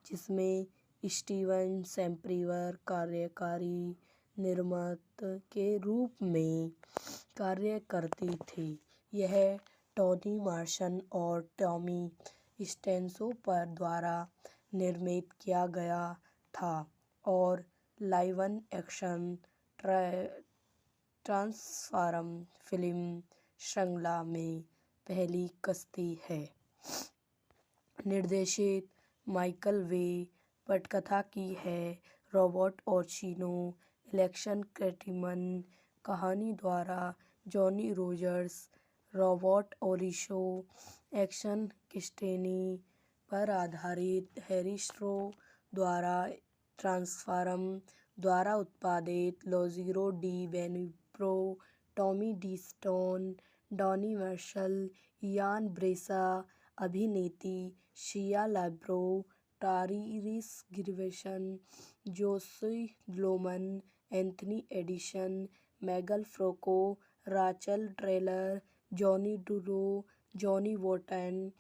जिसमें स्टीवन स्पिलबर्ग कार्यकारी निर्माता के रूप में कार्य करते थे। यह टोनी मॉर्सन और टॉमी स्टेंसो पर द्वारा निर्मित किया गया था और लाइव एक्शन ट्रांसफॉर्म फिल्म श्रृंखला में पहली कश्ती है। निर्देशित माइकल वे, पटकथा की है रॉबर्ट ओर्चिनो, एलेक्स कर्टिमन, कहानी द्वारा Johnny Rogers, Robert Orci, action किस्टेनी पर आधारित हैरी स्ट्रो द्वारा ट्रांसफॉर्म द्वारा उत्पादित Lorenzo di बेनिब्रो, Tommy D stone, Donny Marshall, Ian Bryce, अभिनेत्री Shia LaBeouf, Tyrese Gibson, Josh Loman, Anthony Edison, Megan Franco, Rachel Taylor, Johnny डुरो, Johnny Wharton.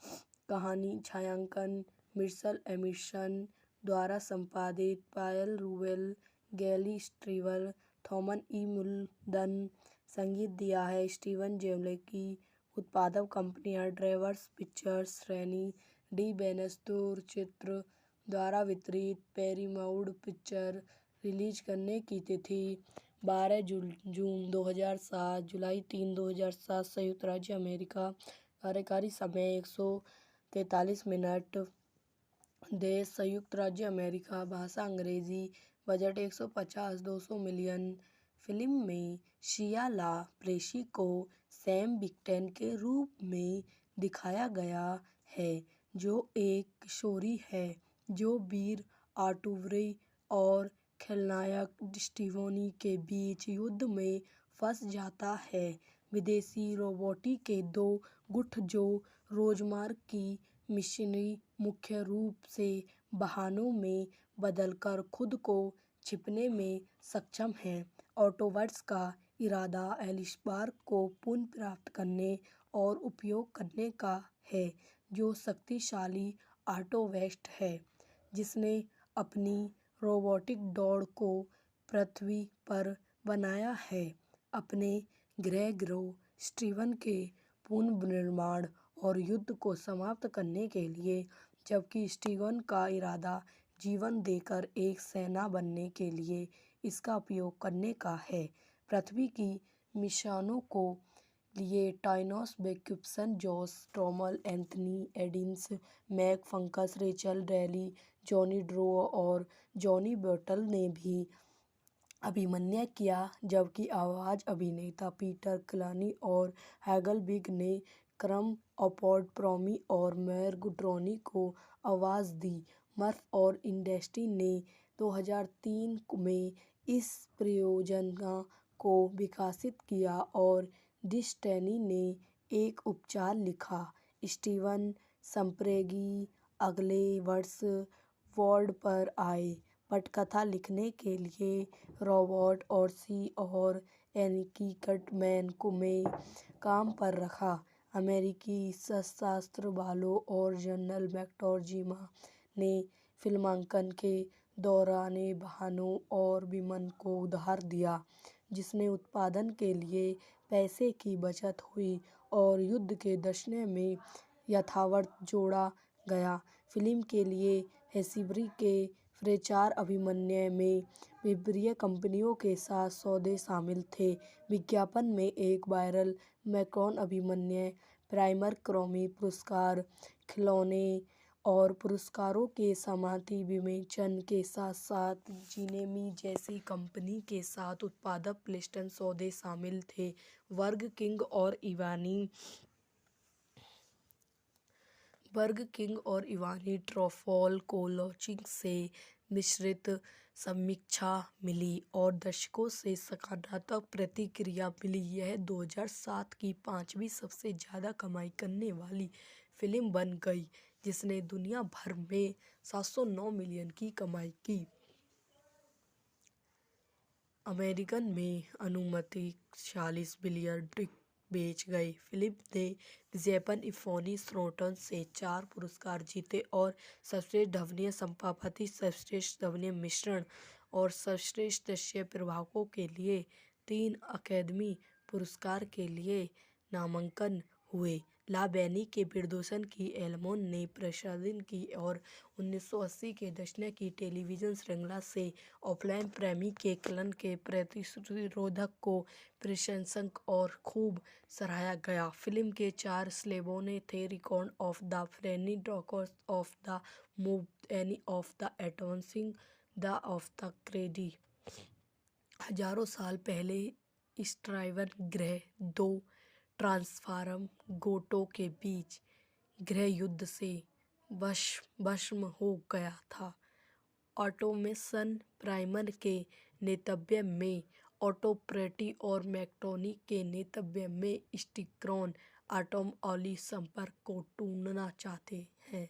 कहानी छायांकन Mitchell Amundsen द्वारा संपादित, पायल रूबेल, गैली स्ट्रीवर, थॉमस ई मुल्डन। संगीत दिया है स्टीवन ज़ेमेकी। उत्पादक कंपनियां ड्रीमवर्क्स पिक्चर्स, सैनी डी बेनेस्टोर चित्र द्वारा वितरित, पैरामाउंट पिक्चर। रिलीज करने की तिथि 12 जून 2007, जुलाई 3, 2007, संयुक्त राज्य अमेरिका। कार्यकारी समय 143 मिनट। देश संयुक्त राज्य अमेरिका। भाषा अंग्रेजी। Budget 150-200 million. फिल्म में शिया ला प्रेसी को सैम विक्टर के रूप में दिखाया गया है, जो एक किशोरी है जो वीर आर्टुरो और खलनायक स्टीवनी के बीच युद्ध में फंस जाता है। विदेशी रोबोट के 2 गुट जो रोजमर्रा की मिशनरी मुख्य रूप से वाहनों में बदलकर खुद को छिपाने में सक्षम हैं। ऑटोबॉट्स का इरादा एलिसबर्ग को पुनः प्राप्त करने और उपयोग करने का है, जो शक्तिशाली ऑटोबॉट है जिसने अपनी रोबोटिक दौड़ को पृथ्वी पर बनाया है, अपने गृह स्टीवन के पुनर्निर्माण और युद्ध को समाप्त करने के लिए, जबकि स्टीवन का इरादा जीवन देकर एक सेना बनने के लिए इसका उपयोग करने का है। पृथ्वी की मिशनों को लिए Tainos बेक्युपसन, Josh trommel, Anthony एडिम्स, Mac fungus, Rachel daily, Johnny draw और जॉनी बर्टल ने भी अभिनय किया, जबकि आवाज़ अभिनेता पीटर क्लानी और हैगल बिग ने क्रम अपॉर्ड प्रॉमी और मैर्ग ड्रोनी को आवाज़ दी। मर्फ और इंडस्ट्री ने 2003 में इस परियोजना को विकसित किया और डिस्टेनी ने एक उपचार लिखा। स्टीवन स्पिलबर्ग अगले वर्ष बोर्ड पर आए। पटकथा लिखने के लिए रॉबर्ट ऑर्सी और एनिकी कटमैन को में काम पर रखा। अमेरिकी सशस्त्र बलों और जनरल मैक्टोर्जिमा ने फिल्मांकन के दौरान वाहनों और विमान को उधार दिया, जिससे उत्पादन के लिए पैसे की बचत हुई और युद्ध के दशक में यथावत जोड़ा गया। फिल्म के लिए हेस्बरी के प्रचार अभियान में विभिन्न कंपनियों के साथ सौदे शामिल थे। विज्ञापन में एक वायरल मैक्रोन अभियान, प्राइमर ग्रैमी पुरस्कार, खिलौने और पुरस्कारों के समाप्ति विमोचन के साथ साथ जिनेमी जैसी कंपनी के साथ उत्पादक प्लेसमेंट सौदे शामिल थे। बर्गर किंग और इवानी ट्रूफल को लॉन्चिंग से मिश्रित समीक्षा मिली और दर्शकों से सकारात्मक प्रतिक्रिया मिली। यह 2007 की पांचवीं सबसे ज़्यादा कमाई करने वाली फिल्म बन गई, जिसने दुनिया भर में 709 मिलियन की कमाई की। अमेरिकन में अनुमानित 46 बिलियन टिकट बेच गई। फिल्म ने विजेता एंथोनी स्टोर्टन से 4 पुरस्कार जीते और सर्वश्रेष्ठ ध्वनि संपादन, सर्वश्रेष्ठ ध्वनि मिश्रण और सर्वश्रेष्ठ दृश्य प्रभावों के लिए 3 अकादमी पुरस्कार के लिए नामांकन हुए। ला बेनी के निर्देशन की एल्मोन ने प्रसारित की और 1980 के दशक की टेलीविजन श्रृंखला से ऑफलाइन प्रेमी के कलन के प्रतिरोधक को प्रशंसक और खूब सराहा गया। फिल्म के 4 स्लैबों थे: record of the Freny, doctors of the move, any of the एटॉन्सिंग, the of the Cradle. हजारों साल पहले स्टाइवन ग्रह 2 ट्रांसफॉर्म गोटों के बीच गृह युद्ध से भस्म हो गया था। ऑटोमेशन प्राइमर के नेतृत्व में ऑटोप्रेटी और मैक्टोनी के नेतृत्व में स्टिक्रॉन एटॉम ऑली संपर्क को ढूंढना चाहते हैं,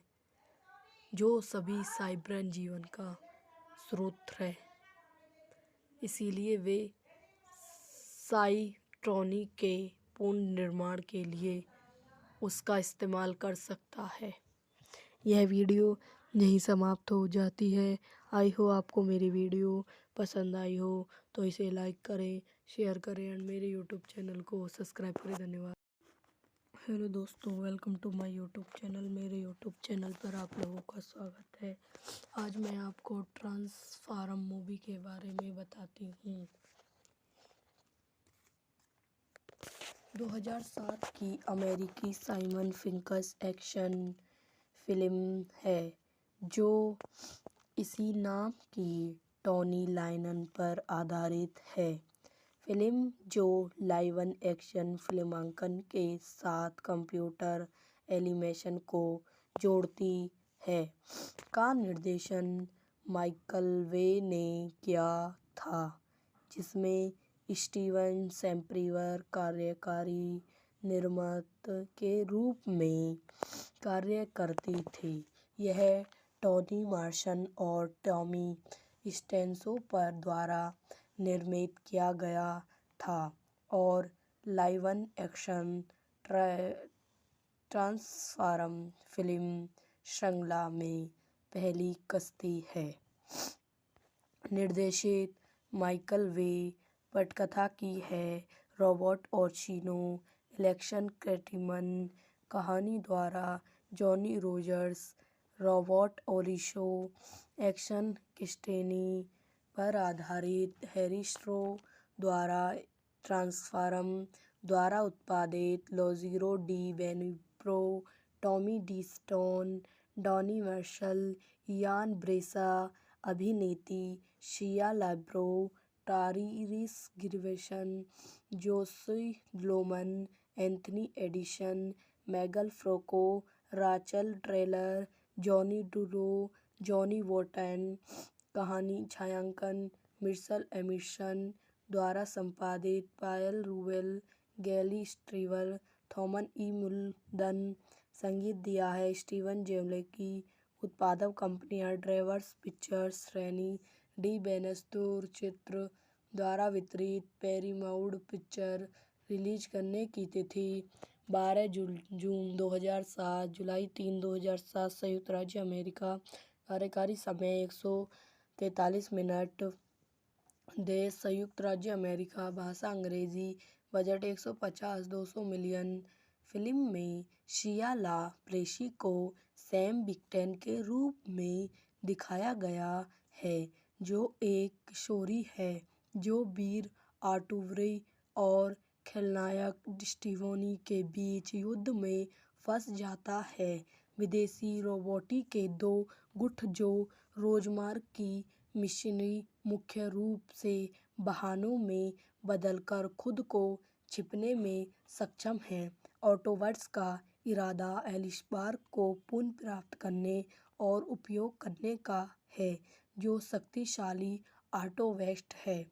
जो सभी साइबर जीवन का स्रोत है। इसलिए वे साइट्रॉनी के पुनर्निर्माण के लिए उसका इस्तेमाल कर सकता है। यह वीडियो यहीं समाप्त हो जाती है। आई हो आपको मेरी वीडियो पसंद आई हो तो इसे लाइक करें, शेयर करें और मेरे यूट्यूब चैनल को सब्सक्राइब करें। धन्यवाद। हेलो दोस्तों, welcome to my YouTube channel. मेरे यूट्यूब चैनल पर आप लोगों का स्वागत है। आज मैं आपको ट्रांसफॉर्म मूवी के बारे में बताती हूँ। 2007 की अमेरिकी साइमन फिंकस एक्शन फिल्म है जो इसी नाम की टॉनी लाइनन पर आधारित है। फिल्म जो लाइव एक्शन फिल्मांकन के साथ कंप्यूटर एनिमेशन को जोड़ती है, का निर्देशन माइकल वे ने किया था, जिसमें स्टीवन स्पिलबर्ग कार्यकारी निर्माता के रूप में कार्य करते थे। यह टोनी मॉर्सन और टॉमी स्टेंसो पर द्वारा निर्मित किया गया था और लाइव एक्शन ट्रांसफॉर्म फिल्म श्रृंखला में पहली कश्ती है। निर्देशित माइकल वे, पटकथा की है रॉबर्ट ओर्सिनो, एलेक्स कर्टिमन, कहानी द्वारा Johnny Rogers, Robert Orci, action क्रिस्टेनी, पर आधारित हैरी स्ट्रो द्वारा ट्रांसफॉर्म द्वारा उत्पादित लोज़ीरो di बेनिप्रो, Tommy D stone, Donny Marshall, Ian Bryce, अभिनेत्री शिया लाब्रो, टारिस गिरवेशन, जोशी ग्लोमन, Anthony Edison, Megan फ्रोको, Rachel Taylor, Johnny डुरो, Johnny वोटन। कहानी छायांकन मिर्सल एमिशन द्वारा संपादित, पायल रूवेल, गैली स्ट्रीवर, थॉमन ई मुल्डन। संगीत दिया है स्टीवन जेमलेकी। उत्पादक कंपनियां ड्रेवर्स पिक्चर्स, श्रेणी डी बेनेस्तूर चित्र द्वारा वितरित, पेरीमाउड पिक्चर। रिलीज करने की तिथि 12 जून 2007, जुलाई 3, 2007, संयुक्त राज्य अमेरिका। कार्यकारी समय 143 मिनट। देश संयुक्त राज्य अमेरिका। भाषा अंग्रेजी। Budget 150-200 million. फिल्म में शिया ला प्रेसी को सैम बिक्टेन के रूप में दिखाया गया है, जो एक किशोरी है जो वीर आर्टुरी और खलनायक स्टीवनी के बीच युद्ध में फंस जाता है। विदेशी रोबोटिक के दो गुट जो रोजमर्रा की मिशनरी मुख्य रूप से वाहनों में बदलकर खुद को छिपने में सक्षम हैं। ऑटोबॉट्स का इरादा एलिसबार्ग को पुनः प्राप्त करने और उपयोग करने का है, जो शक्तिशाली ऑटोबॉट है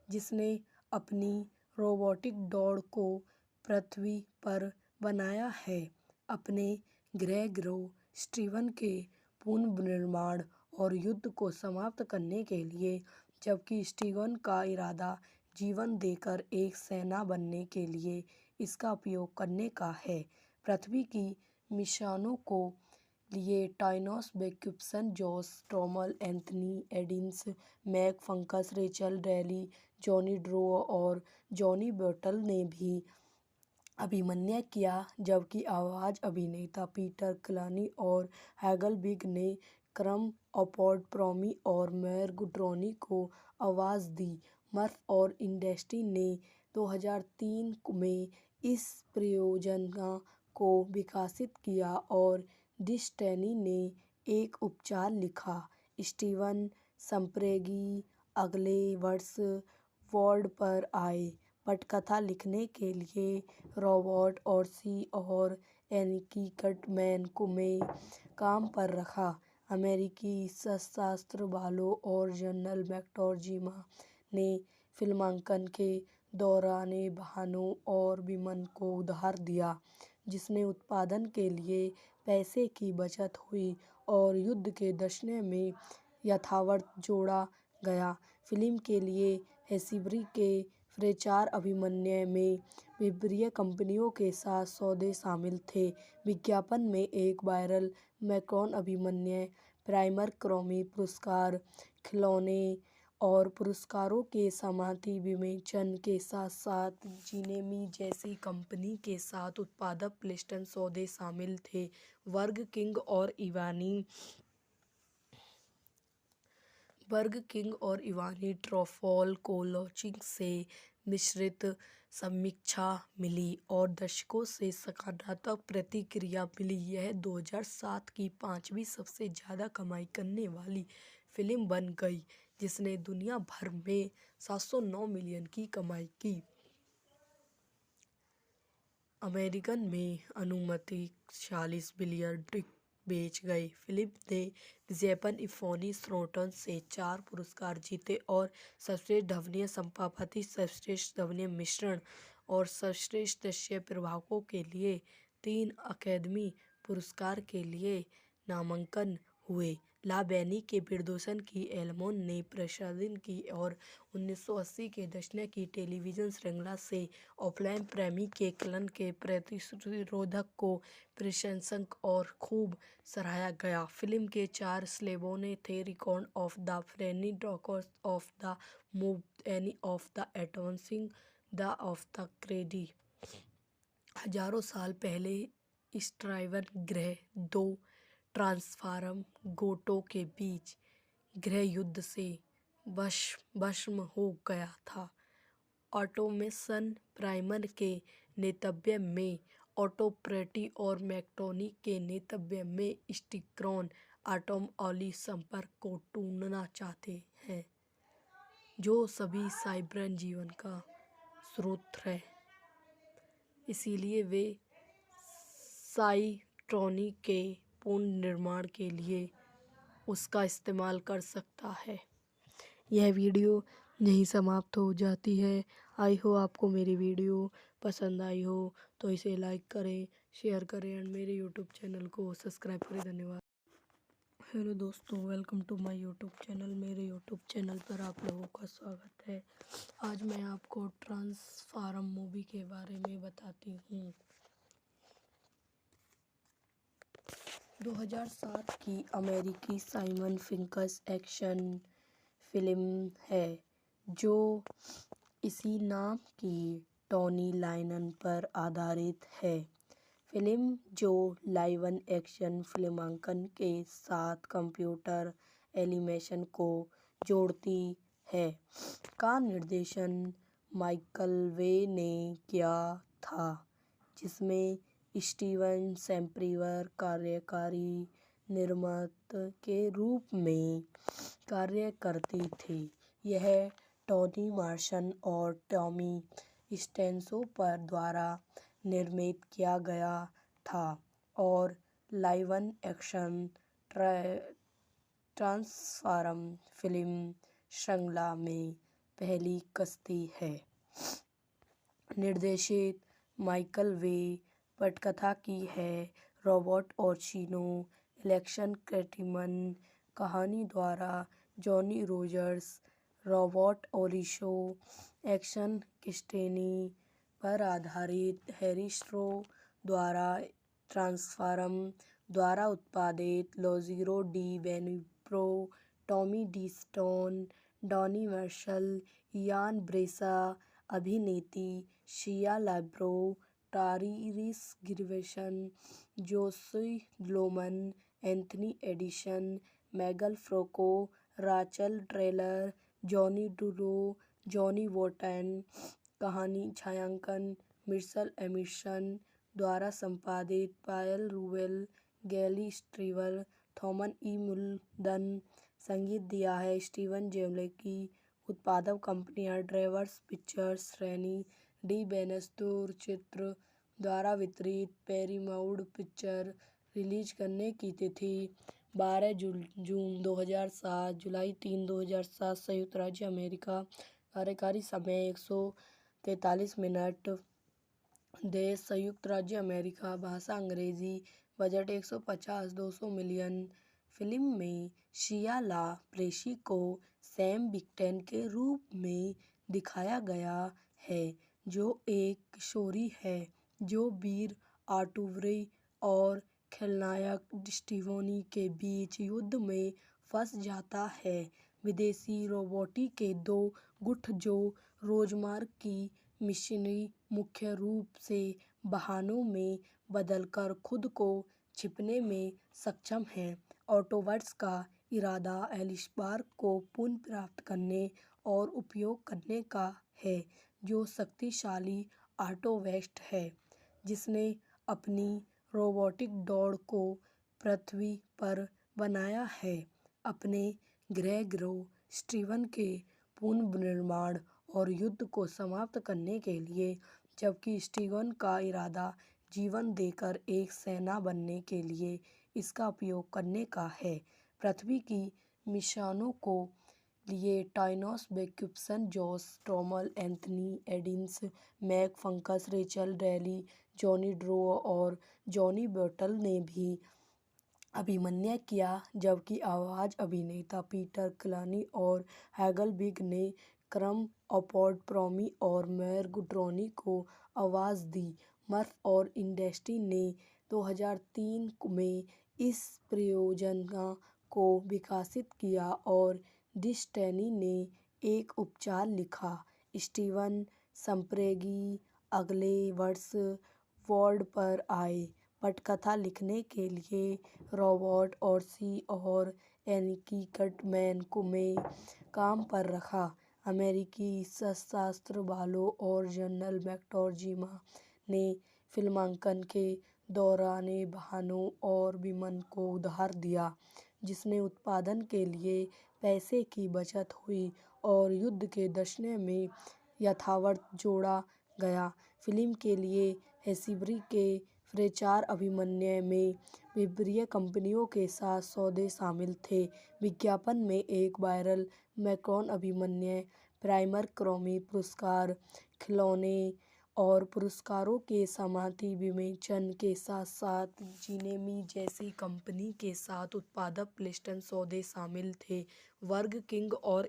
जिसने अपनी रोबोटिक दौड़ को पृथ्वी पर बनाया है, अपने गृह ग्रह स्टीवन के पुनर्निर्माण और युद्ध को समाप्त करने के लिए, जबकि स्टीवन का इरादा जीवन देकर एक सेना बनने के लिए इसका उपयोग करने का है। पृथ्वी की मिशनों को लिए Tainos बेक्युपसन, Josh TOML, Anthony एडिन्स, Mac fungus, Rachel daily, Johnny draw और जॉनी बोटल ने भी अभिनय किया, जबकि आवाज़ अभिनेता पीटर क्लानी और हैगल बिग ने क्रम अपॉर्ड प्रॉमी और मैर्ग ड्रोनी को आवाज़ दी। मर्फ और इंडस्ट्री ने 2003 में इस परियोजना को विकसित किया और डिस्टेनी ने एक उपचार लिखा। स्टीवन स्पिलबर्ग अगले वर्ष बोर्ड पर आए पटकथा लिखने के लिए रॉबर्ट ऑर्सी और एनिकी कटमैन को में काम पर रखा। अमेरिकी सशस्त्र बलों और जनरल मैक्टोर्जिमा ने फिल्मांकन के दौरान वाहनों और विमान को उधार दिया, जिससे उत्पादन के लिए पैसे की बचत हुई और युद्ध के दृश्य में यथार्थ जोड़ा गया। फिल्म के लिए हेस्बरी के प्रचार अभियान में विभिन्न कंपनियों के साथ सौदे शामिल थे। विज्ञापन में एक वायरल मैकरोन अभियान, प्राइमर ग्रैमी पुरस्कार, खिलौने और पुरस्कारों के समाप्ति विमोचन के साथ साथ जिनेमी जैसी कंपनी के साथ उत्पादक प्लेस्टेशन सौदे शामिल थे। बर्गर किंग और इवानी ट्रूफल को लॉन्चिंग से मिश्रित समीक्षा मिली और दर्शकों से सकारात्मक प्रतिक्रिया मिली। यह 2007 की पांचवीं सबसे ज़्यादा कमाई करने वाली फिल्म बन गई, जिसने दुनिया भर में 709 मिलियन की कमाई की। अमेरिकन में अनुमानित 46 बिलियन टिकट बेच गई। फिल्म ने जैपन इफोनी स्रोटन से 4 पुरस्कार जीते और सर्वश्रेष्ठ ध्वनि संपादन, सर्वश्रेष्ठ ध्वनि मिश्रण और सर्वश्रेष्ठ दृश्य प्रभावों के लिए 3 अकादमी पुरस्कार के लिए नामांकन हुए। ला बेनी के निर्देशन की एल्मोन ने प्रसारित की और 1980 के दशक की टेलीविजन श्रृंखला से ऑफलाइन प्रेमी के कलन के प्रतिरोधक को प्रशंसक और खूब सराहा गया। फिल्म के 4 स्लेबों थे record of the Freny, dockers of the move, any of the एटॉन्सिंग, the of the Cradle. हजारों साल पहले स्टीवन ग्रह 2 ट्रांसफॉर्म गोटों के बीच गृह युद्ध से भस्म हो गया था। ऑटोमेशन प्राइमर के नेतृत्व में ऑटोप्रेटी और मैकट्रोनी के नेतृत्व में स्टिक्रॉन एटॉम ऑली संपर्क को ढूंढना चाहते हैं, जो सभी साइब्रन जीवन का स्रोत है। इसीलिए वे साइट्रॉनी के पुनर्निर्माण के लिए उसका इस्तेमाल कर सकता है। यह वीडियो यहीं समाप्त हो जाती है। आई हो आपको मेरी वीडियो पसंद आई हो तो इसे लाइक करें, शेयर करें एंड मेरे यूट्यूब चैनल को सब्सक्राइब करें। धन्यवाद। हेलो दोस्तों, welcome to my YouTube channel. मेरे यूट्यूब चैनल पर आप लोगों का स्वागत है। आज मैं आपको ट्रांसफॉर्म मूवी के बारे में बताती हूँ। 2007 की अमेरिकी साइमन फिंकस एक्शन फिल्म है जो इसी नाम की टॉनी लाइनन पर आधारित है। फिल्म जो लाइव एक्शन फिल्मांकन के साथ कंप्यूटर एनिमेशन को जोड़ती है, का निर्देशन माइकल वे ने किया था, जिसमें स्टीवन स्पिलबर्ग कार्यकारी निर्माता के रूप में कार्य करते थे। यह टोनी मॉर्सन और टॉमी स्टेंसो पर द्वारा निर्मित किया गया था और लाइव एक्शन ट्रांसफॉर्म फिल्म श्रृंखला में पहली कश्ती है। निर्देशित माइकल वे, पटकथा की है रॉबर्ट ओर्चिनो, एलेक्स कर्टिमन, कहानी द्वारा Johnny Rogers, Robert Orci, action किस्टेनी पर आधारित हैरी स्ट्रो द्वारा ट्रांसफॉर्म द्वारा उत्पादित Lorenzo di बेनिब्रो, Tommy D stone, Donny Marshall, Ian Bryce, अभिनेत्री Shia LaBeouf, Tyrese Gibson, Josh Loman, Anthony Edison, Megan Franco, Rachel Taylor, Johnny डुरो, Johnny Wharton. कहानी छायांकन Mitchell emission द्वारा संपादित पायल रूबेल, गैली स्ट्रीवर, थॉमस ई मुल्डन। संगीत दिया है स्टीवन ज़ेमेल्की। उत्पादक कंपनियां ड्रीमवर्क्स पिक्चर्स, रेनी डी बेनेस्टोर चित्र द्वारा वितरित, पैरामाउंट पिक्चर। रिलीज करने की तिथि 12 जून 2007, जुलाई 3, 2007, संयुक्त राज्य अमेरिका। कार्यकारी समय 143 मिनट। देश संयुक्त राज्य अमेरिका। भाषा अंग्रेजी। Budget 150-200 million. फिल्म में शिया लाबेरो को सैम विक्टर के रूप में दिखाया गया है, जो एक किशोरी है जो वीर आर्टुरो और खलनायक स्टीवन के बीच युद्ध में फंस जाता है। विदेशी रोबोट के दो गुट जो रोजमर्रा की मिशनरी मुख्य रूप से वाहनों में बदलकर खुद को छिपाने में सक्षम हैं। ऑटोबॉट्स का इरादा एलिसबर्ग को पुनः प्राप्त करने और उपयोग करने का है, जो शक्तिशाली ऑटोबॉट है जिसने अपनी रोबोटिक दौड़ को पृथ्वी पर बनाया है, अपने गृह ग्रह स्टीवन के पुनर्निर्माण और युद्ध को समाप्त करने के लिए, जबकि स्टीवन का इरादा जीवन देकर एक सेना बनने के लिए इसका उपयोग करने का है। पृथ्वी की मिशनों को लिए Tainos वेकुसन, Josh trommel, Anthony Aedes, Mac fungus, Rachel daily, Johnny draw और जॉनी बॉटल ने भी अभिनय किया, जबकि आवाज अभिनेता पीटर क्लनी और हैगलविग ने क्रम अपॉर्ड प्रोमी और मैर्ग ड्रोनी को आवाज़ दी। मर्फ और इंडस्ट्री ने 2003 में इस परियोजना को विकसित किया और डिस्नी ने एक उपचार लिखा। स्टीवन स्पिलबर्ग अगले वर्ष बोर्ड पर आए। पटकथा लिखने के लिए रॉबर्ट ऑर्सी और एनिकी कटमैन को में काम पर रखा। अमेरिकी सशस्त्र बलों और जनरल मैक्टोर्जिमा ने फिल्मांकन के दौरान वाहनों और विमान को उधार दिया, जिसने उत्पादन के लिए पैसे की बचत हुई और युद्ध के दशक में यथावत जोड़ा गया। फिल्म के लिए हेस्बरी के प्रचार अभियान में विभिन्न कंपनियों के साथ सौदे शामिल थे। विज्ञापन में एक वायरल मैक्रोन अभियान, प्राइमर ग्रैमी पुरस्कार, खिलौने और पुरस्कारों के समाप्ति विमोचन के साथ साथ जिनेमी जैसी कंपनी के साथ उत्पादक प्लेस्टेशन सौदे शामिल थे। बर्गर किंग और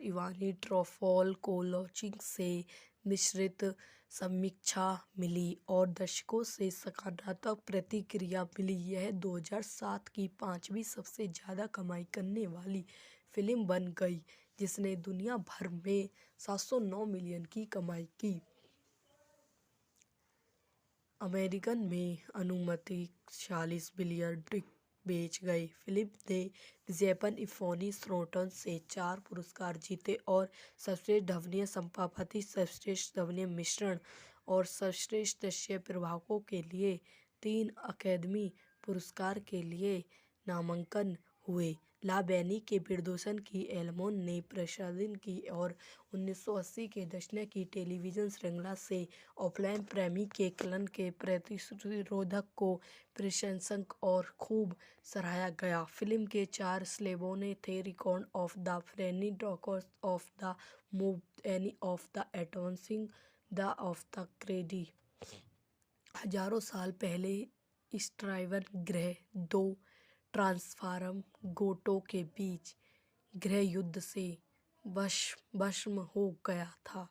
इवानी ट्रूफल को लॉन्चिंग से मिश्रित समीक्षा मिली और दर्शकों से सकारात्मक प्रतिक्रिया मिली। यह 2007 की 5वीं सबसे ज़्यादा कमाई करने वाली फिल्म बन गई, जिसने दुनिया भर में 709 मिलियन की कमाई की। अमेरिकन में अनुमानित 46 बिलियन टिकट बेच गई। फिल्म ने विज्ञापन एंथोनी शोर्टन से 4 पुरस्कार जीते और सर्वश्रेष्ठ ध्वनि संपादन, सर्वश्रेष्ठ ध्वनि मिश्रण और सर्वश्रेष्ठ दृश्य प्रभावों के लिए 3 अकादमी पुरस्कार के लिए नामांकन हुए। ला बैनी के निर्देशन की एल्मोन ने प्रसारित की और 1980 के दशक की टेलीविजन श्रृंखला से ऑफलाइन प्रेमी के कलन के प्रतिरोधक को प्रशंसक और खूब सराहा गया। फिल्म के 4 स्लैबों थे: record of the Freny, doctors of the move, any of the एटॉन्सिंग, the of the Cradle. हजारों साल पहले स्टाइवन ग्रह 2 ट्रांसफॉर्म गोटों के बीच गृह युद्ध से भस्म हो गया था।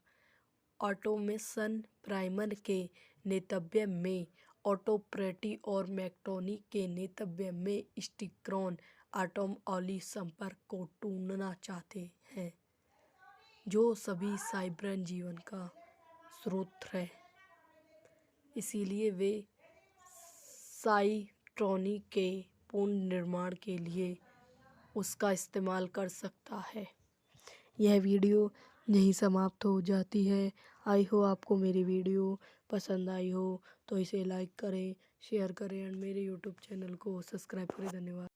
ऑटोमेशन प्राइमर के नेतृत्व में ऑटोप्रेटी और मैक्टोनी के नेतृत्व में स्टिक्रॉन एटॉम ऑली संपर्क को ढूंढना चाहते हैं, जो सभी साइबर जीवन का स्रोत है। इसलिए वे साइट्रॉनी के पुनर्निर्माण के लिए उसका इस्तेमाल कर सकता है। यह वीडियो यहीं समाप्त हो जाती है। आई हो आपको मेरी वीडियो पसंद आई हो तो इसे लाइक करें, शेयर करें और मेरे यूट्यूब चैनल को सब्सक्राइब करें। धन्यवाद।